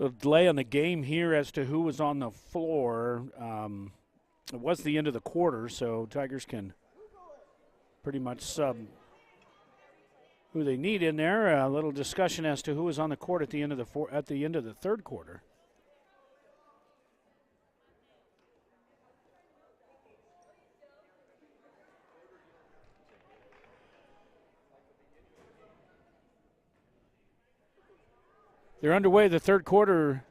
[SPEAKER 10] The delay on the game here as to who was on the floor. It was the end of the quarter, so Tigers can pretty much sub who they need in there. A little discussion as to who was on the court at the end of the third quarter. They're underway the third quarter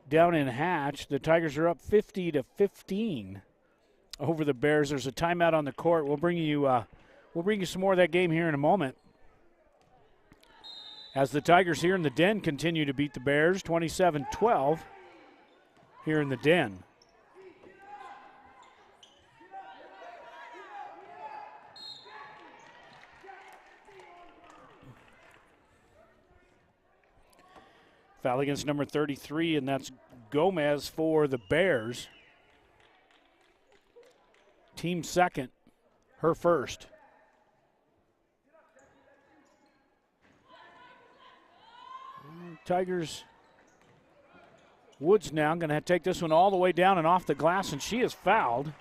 [SPEAKER 10] down in Hatch. The Tigers are up 50-15 over the Bears. There's a timeout on the court. We'll bring you some more of that game here in a moment. As the Tigers here in the Den continue to beat the Bears 27-12 here in the Den. Foul against number 33, and that's Gomez for the Bears. Team second, her first. Tigers. Woods now going to take this one all the way down and off the glass, and she is fouled.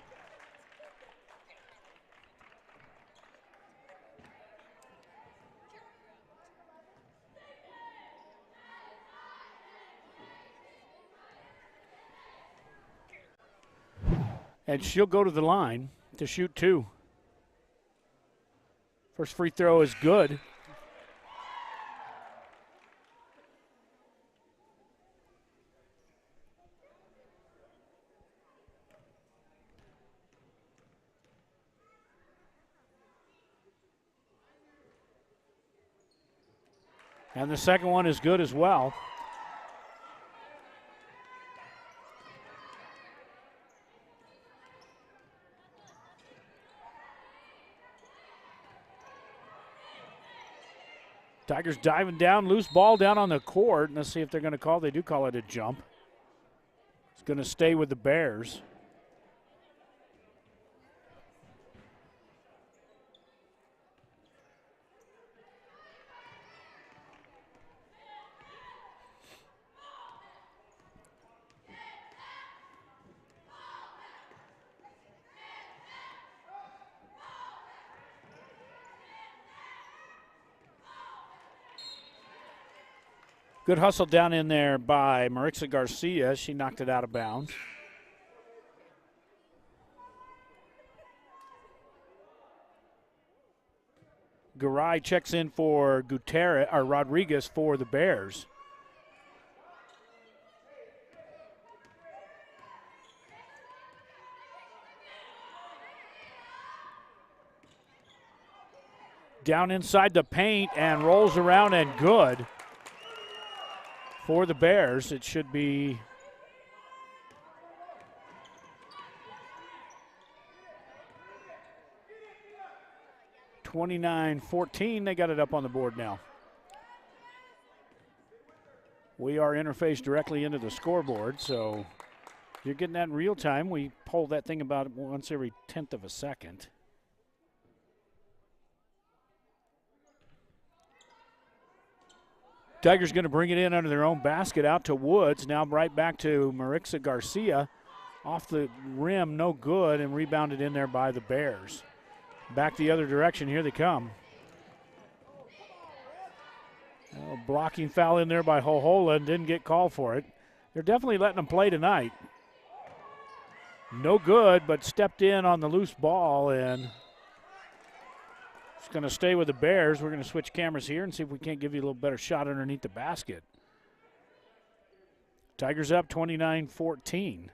[SPEAKER 10] And she'll go to the line to shoot 2. First free throw is good. And the second one is good as well. Tigers diving down, loose ball down on the court. Let's see if they're going to call. They do call it a jump. It's going to stay with the Bears. Good hustle down in there by Marixa Garcia. She knocked it out of bounds. Garay checks in for Gutierrez or Rodriguez for the Bears. Down inside the paint and rolls around and good. For the Bears, it should be (29-14). They got it up on the board now. We are interfaced directly into the scoreboard, so you're getting that in real time. We poll that thing about once every 1/10 of a second. Tigers going to bring it in under their own basket out to Woods. Now right back to Marixa Garcia. Off the rim, no good, and rebounded in there by the Bears. Back the other direction, here they come. Blocking foul in there by Hohola and didn't get called for it. They're definitely letting them play tonight. No good, but stepped in on the loose ball and it's going to stay with the Bears. We're going to switch cameras here and see if we can't give you a little better shot underneath the basket. Tigers up 29-14.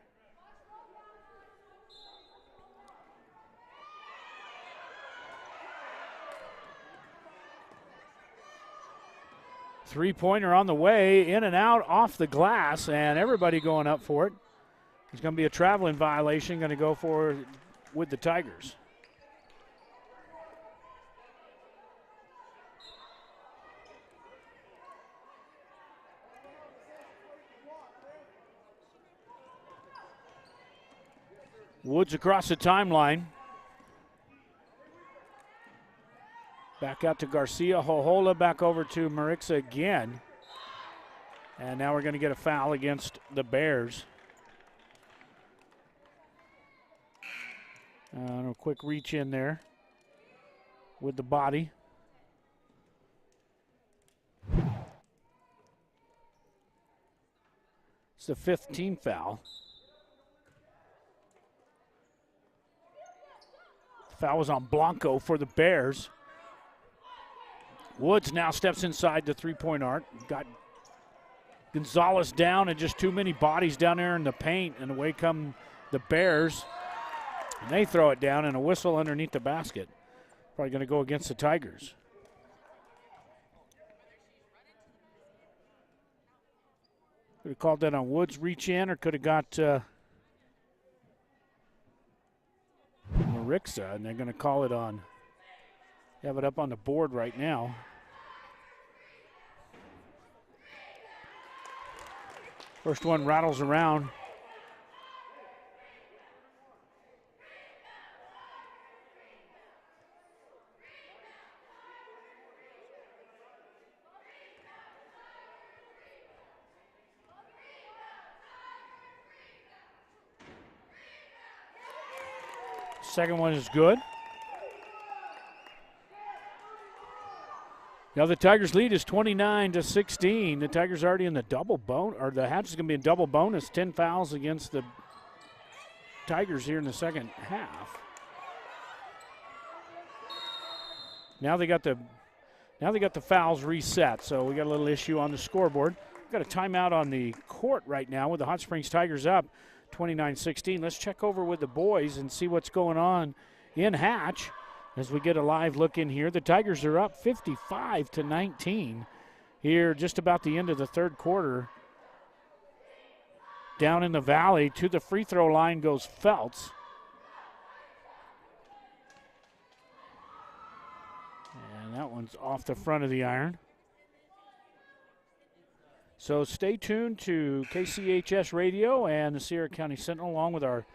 [SPEAKER 10] Three-pointer on the way, in and out, off the glass, and everybody going up for it. There's going to be a traveling violation, going to go for with the Tigers. Woods across the timeline. Back out to Garcia. Hohola back over to Marixa again. And now we're going to get a foul against the Bears. A quick reach in there with the body. It's the 5th team foul. Foul was on Blanco for the Bears. Woods now steps inside the three-point arc. Got Gonzalez down and just too many bodies down there in the paint, and away come the Bears. And they throw it down and a whistle underneath the basket. Probably going to go against the Tigers. Could have called that on Woods' reach in, or could have got Marixa, and they're going to call it on. Have it up on the board right now. First one rattles around. Second one is good. Now the Tigers' lead is 29-16. The Tigers already in the double bonus, or the Hatch is going to be in double bonus. 10 fouls against the Tigers here in the second half. Now they got the fouls reset, so we got a little issue on the scoreboard. We've got a timeout on the court right now with the Hot Springs Tigers up 29-16. Let's check over with the boys and see what's going on in Hatch. As we get a live look in here, the Tigers are up 55-19 here just about the end of the third quarter. Down in the valley to the free throw line goes Feltz. And that one's off the front of the iron. So stay tuned to KCHS Radio and the Sierra County Sentinel along with our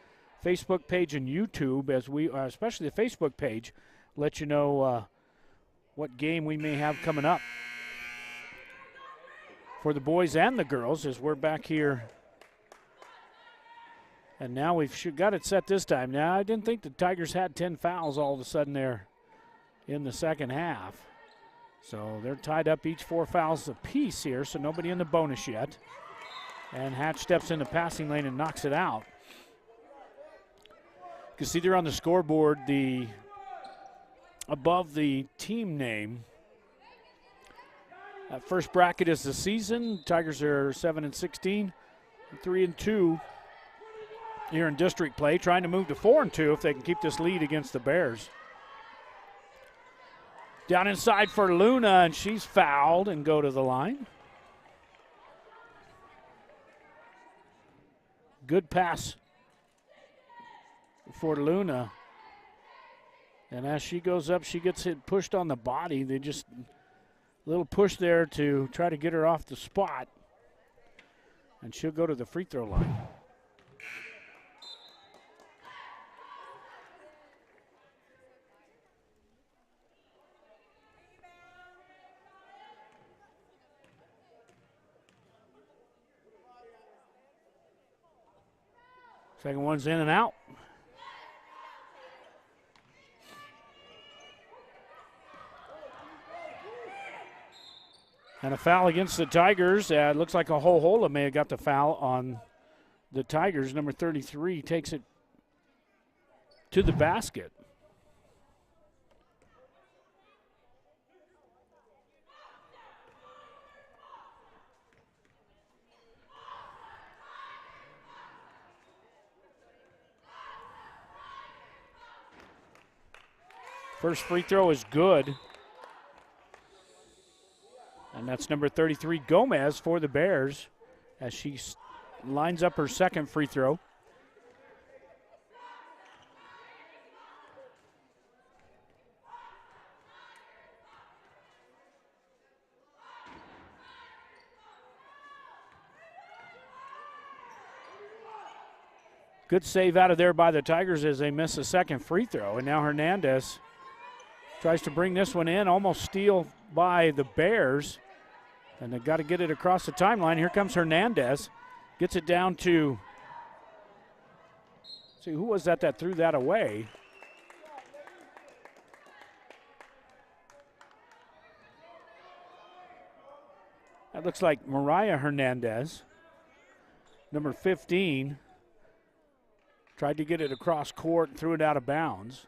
[SPEAKER 10] Facebook page and YouTube, as we, especially the Facebook page, let you know what game we may have coming up for the boys and the girls as we're back here. And now we've got it set this time. Now, I didn't think the Tigers had 10 fouls all of a sudden there in the second half. So they're tied up each 4 fouls apiece here, so nobody in the bonus yet. And Hatch steps in the passing lane and knocks it out. You can see there on the scoreboard above the team name. That first bracket is the season. Tigers are 7-16, 3-2 here in district play, trying to move to 4-2 if they can keep this lead against the Bears. Down inside for Luna, and she's fouled and go to the line. Good pass for Luna. And as she goes up, she gets hit pushed on the body. They just a little push there to try to get her off the spot. And she'll go to the free throw line. Second one's in and out. And a foul against the Tigers. It looks like a Hohola may have got the foul on the Tigers. Number 33 takes it to the basket. First free throw is good. And that's number 33, Gomez, for the Bears as she lines up her second free throw. Good save out of there by the Tigers as they miss a second free throw. And now Hernandez tries to bring this one in, almost steal by the Bears. And they've got to get it across the timeline. Here comes Hernandez. Gets it down to, see, who was that threw that away? That looks like Mariah Hernandez, number 15. Tried to get it across court and threw it out of bounds.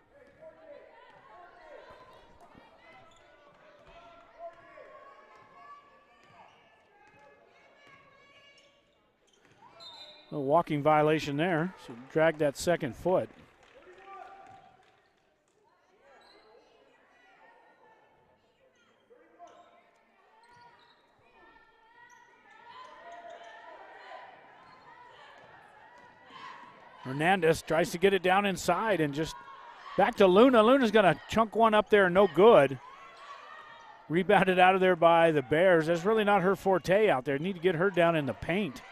[SPEAKER 10] A walking violation there, so drag that second foot. Hernandez tries to get it down inside and just back to Luna. Luna's going to chunk one up there, no good. Rebounded out of there by the Bears. That's really not her forte out there. Need to get her down in the paint.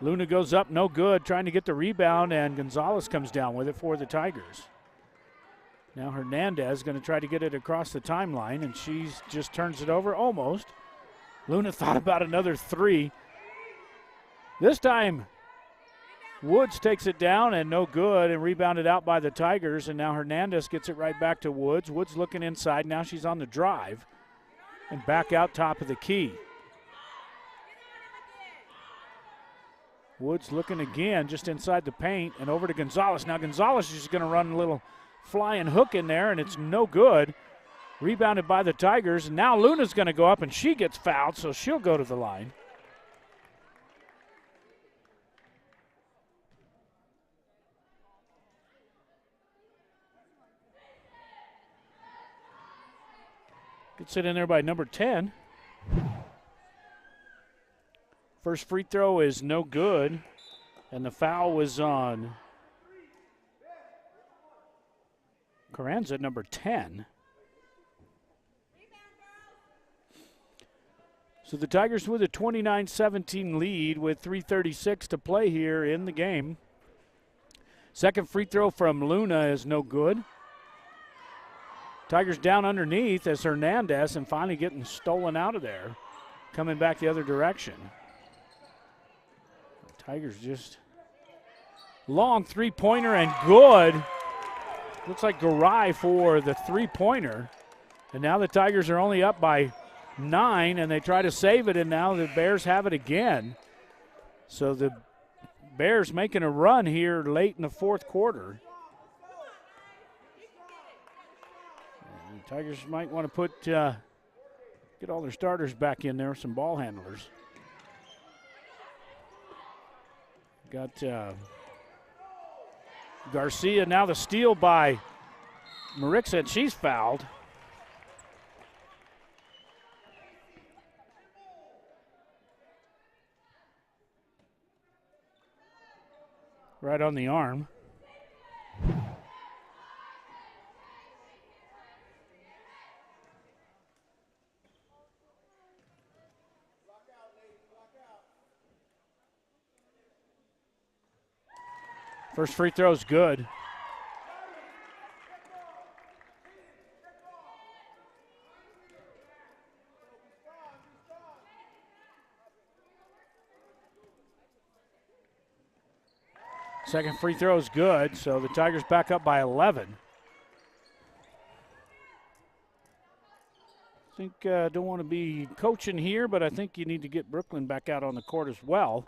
[SPEAKER 10] Luna goes up, no good, trying to get the rebound, and Gonzalez comes down with it for the Tigers. Now Hernandez going to try to get it across the timeline, and she just turns it over almost. Luna thought about another three. This time, Woods takes it down and no good, and rebounded out by the Tigers, and now Hernandez gets it right back to Woods. Woods looking inside. Now she's on the drive and back out top of the key. Woods looking again just inside the paint and over to Gonzalez. Now Gonzalez is going to run a little flying hook in there, and it's no good. Rebounded by the Tigers, and now Luna's going to go up, and she gets fouled, so she'll go to the line. Gets it in there by number 10. First free throw is no good, and the foul was on Carranza, number 10. So the Tigers with a 29-17 lead with 3:36 to play here in the game. Second free throw from Luna is no good. Tigers down underneath as Hernandez, and finally getting stolen out of there. Coming back the other direction. Tigers just long three-pointer and good. Looks like Garay for the three-pointer. And now the Tigers are only up by 9, and they try to save it, and now the Bears have it again. So the Bears making a run here late in the fourth quarter. And the Tigers might want to put get all their starters back in there, some ball handlers. Got Garcia, now the steal by Marixa, and she's fouled. Right on the arm. First free throw is good. Second free throw is good, so the Tigers back up by 11. I think don't want to be coaching here, but I think you need to get Brooklyn back out on the court as well.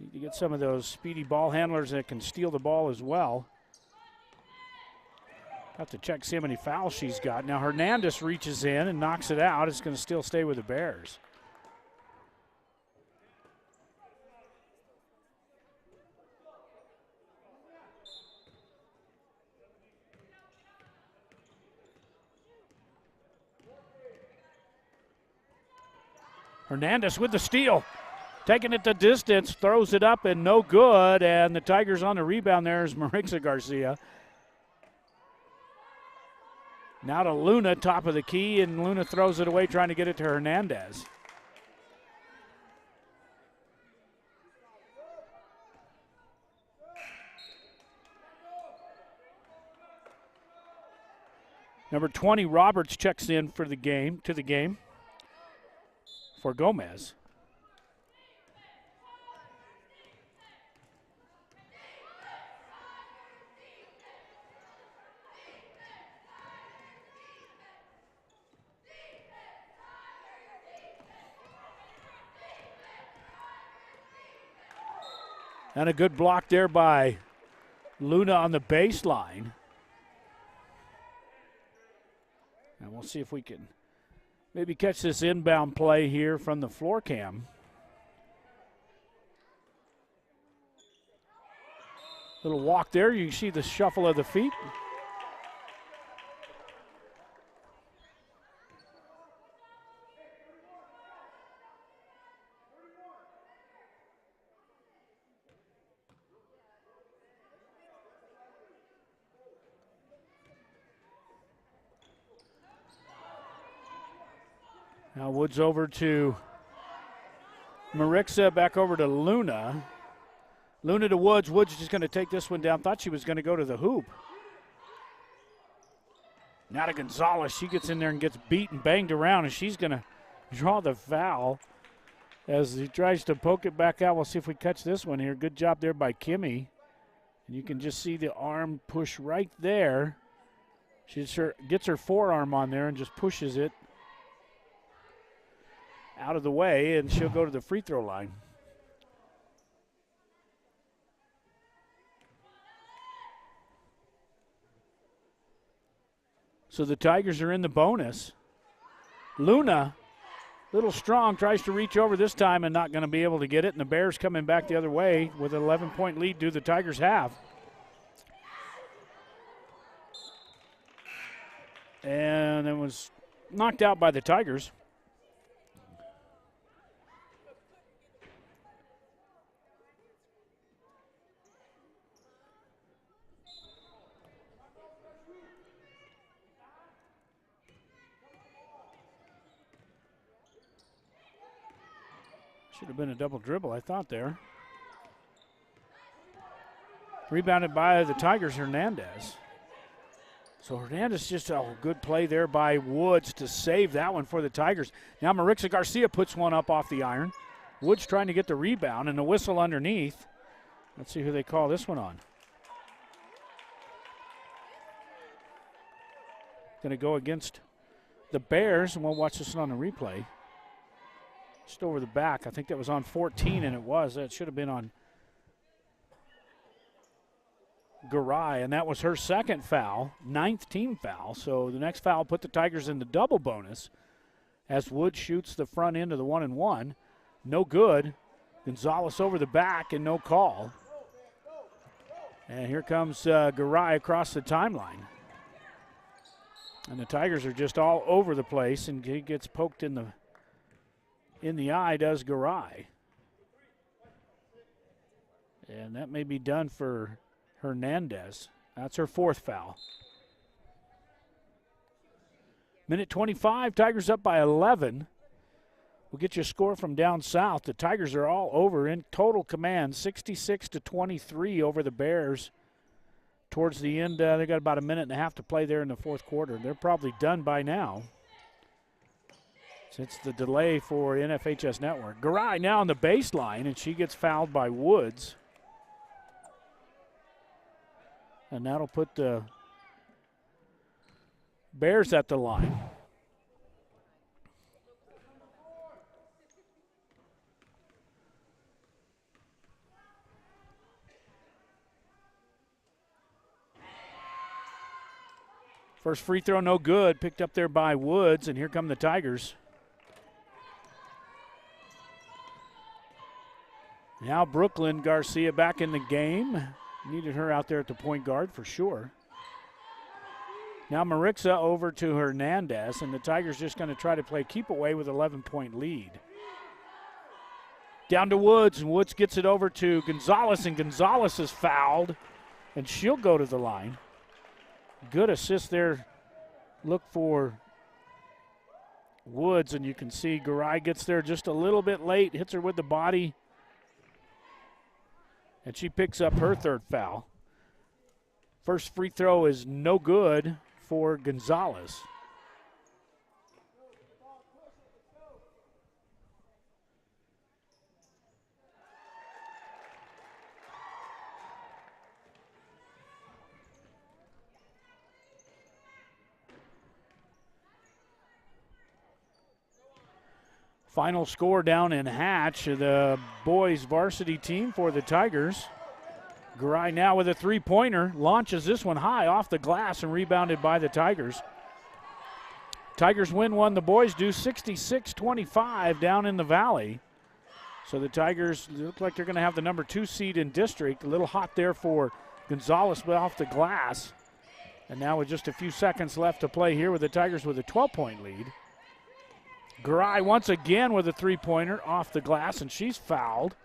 [SPEAKER 10] Need to get some of those speedy ball handlers that can steal the ball as well. Have to check, see how many fouls she's got. Now Hernandez reaches in and knocks it out. It's going to still stay with the Bears. Hernandez with the steal. Taking it the distance, throws it up and no good, and the Tigers on the rebound there is Marixa Garcia. Now to Luna, top of the key, and Luna throws it away trying to get it to Hernandez. Number 20, Roberts checks in for the game, for Gomez. And a good block there by Luna on the baseline. And we'll see if we can maybe catch this inbound play here from the floor cam. Little walk there. You can see the shuffle of the feet. Now Woods over to Marixa, back over to Luna. Luna to Woods. Woods just going to take this one down. Thought she was going to go to the hoop. Now to Gonzalez. She gets in there and gets beat and banged around, and she's going to draw the foul. as he tries to poke it back out. We'll see if we catch this one here. Good job there by Kimmy. And you can just see the arm push right there. She gets her forearm on there and just pushes it out of the way, and she'll go to the free throw line. So the Tigers are in the bonus. Luna, little strong, tries to reach over this time and not going to be able to get it. And the Bears coming back the other way with an 11-point lead do the Tigers have. And it was knocked out by the Tigers. Should have been a double dribble, I thought there. Rebounded by the Tigers, Hernandez. So Hernandez, just a good play there by Woods to save that one for the Tigers. Now Marixa Garcia puts one up off the iron. Woods trying to get the rebound and the whistle underneath. Let's see who they call this one on. Going to go against the Bears, and we'll watch this one on the replay. Just over the back. I think that was on 14, and it was. That should have been on Garay, and that was her second foul, 9th team foul. So the next foul put the Tigers in the double bonus as Wood shoots the front end of the 1-and-1. No good. Gonzalez over the back and no call. And here comes Garay across the timeline. And the Tigers are just all over the place, and he gets poked in the eye, does Garay. And that may be done for Hernandez. That's her 4th foul. Minute 25, Tigers up by 11. We'll get you a score from down south. The Tigers are all over in total command, 66-23 over the Bears. Towards the end, they got about a minute and a half to play there in the 4th quarter. They're probably done by now, since the delay for NFHS Network. Garay now on the baseline, and she gets fouled by Woods. And that'll put the Bears at the line. First free throw, no good. Picked up there by Woods, and here come the Tigers. Now Brooklyn Garcia back in the game. Needed her out there at the point guard for sure. Now Marixa over to Hernandez, and the Tigers just going to try to play keep away with 11-point lead. Down to Woods, and Woods gets it over to Gonzalez, and Gonzalez is fouled, and she'll go to the line. Good assist there. Look for Woods, and you can see Garay gets there just a little bit late, hits her with the body, and she picks up her 3rd foul. First free throw is no good for Gonzalez. Final score down in Hatch, the boys varsity team for the Tigers. Garay now with a 3-pointer, launches this one high off the glass and rebounded by the Tigers. Tigers win one, the boys do 66-25 down in the Valley. So the Tigers look like they're going to have the number 2 seed in district. A little hot there for Gonzalez, but off the glass. And now with just a few seconds left to play here with the Tigers with a 12-point lead. Garay once again with a 3-pointer off the glass, and she's fouled.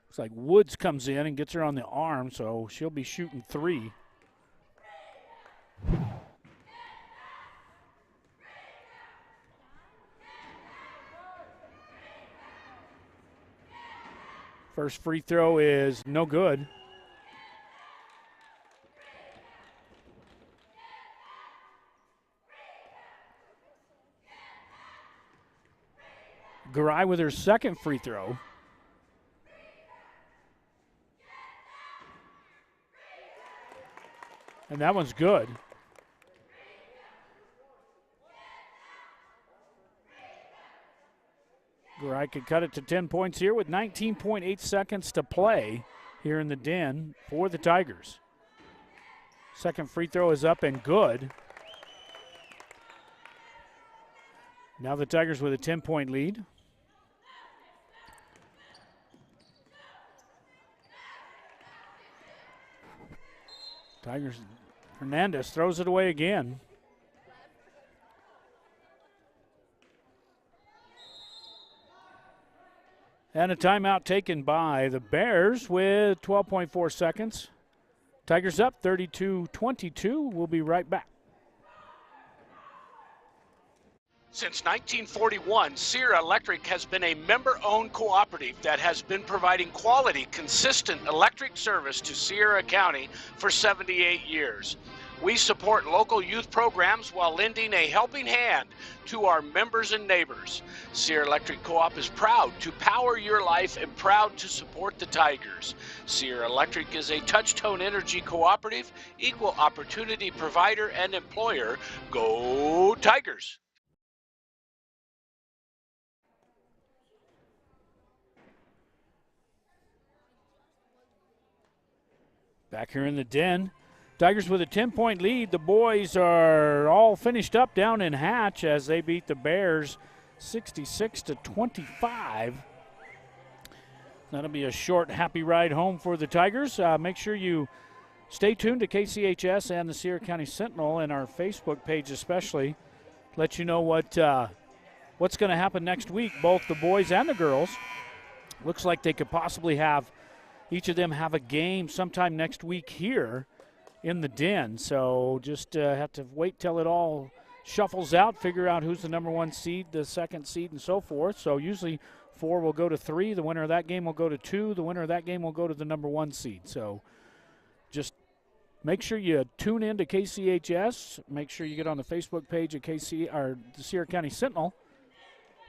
[SPEAKER 10] Looks like Woods comes in and gets her on the arm, so she'll be shooting 3. First free throw is no good. Garai with her second free throw. And that one's good. Garai could cut it to 10 points here with 19.8 seconds to play here in the Den for the Tigers. Second free throw is up and good. Now the Tigers with a 10-point lead. Tigers, Hernandez throws it away again. And a timeout taken by the Bears with 12.4 seconds. Tigers up 32-22. We'll be right back.
[SPEAKER 1] Since 1941, Sierra Electric has been a member-owned cooperative that has been providing quality, consistent electric service to Sierra County for 78 years. We support local youth programs while lending a helping hand to our members and neighbors. Sierra Electric Co-op is proud to power your life and proud to support the Tigers. Sierra Electric is a touch-tone energy cooperative, equal opportunity provider and employer. Go Tigers!
[SPEAKER 10] Back here in the Den, Tigers with a 10-point lead. The boys are all finished up down in Hatch as they beat the Bears 66-25. That'll be a short, happy ride home for the Tigers. Make sure you stay tuned to KCHS and the Sierra County Sentinel and our Facebook page especially. Let you know what's going to happen next week, both the boys and the girls. Looks like they could possibly have each of them have a game sometime next week here in the Den. So just have to wait till it all shuffles out, figure out who's the number one seed, the second seed, and so forth. So usually 4 will go to 3. The winner of that game will go to 2. The winner of that game will go to the number 1 seed. So just make sure you tune in to KCHS. Make sure you get on the Facebook page of the Sierra County Sentinel.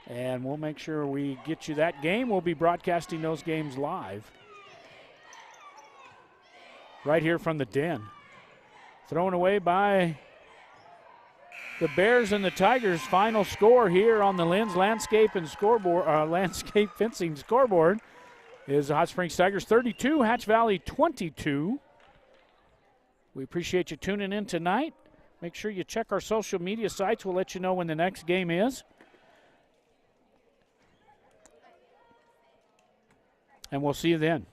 [SPEAKER 10] And we'll make sure we get you that game. We'll be broadcasting those games live right here from the Den. Thrown away by the Bears and the Tigers. Final score here on the Lynn's Landscape Fencing scoreboard is the Hot Springs Tigers 32, Hatch Valley 22. We appreciate you tuning in tonight. Make sure you check our social media sites. We'll let you know when the next game is. And we'll see you then.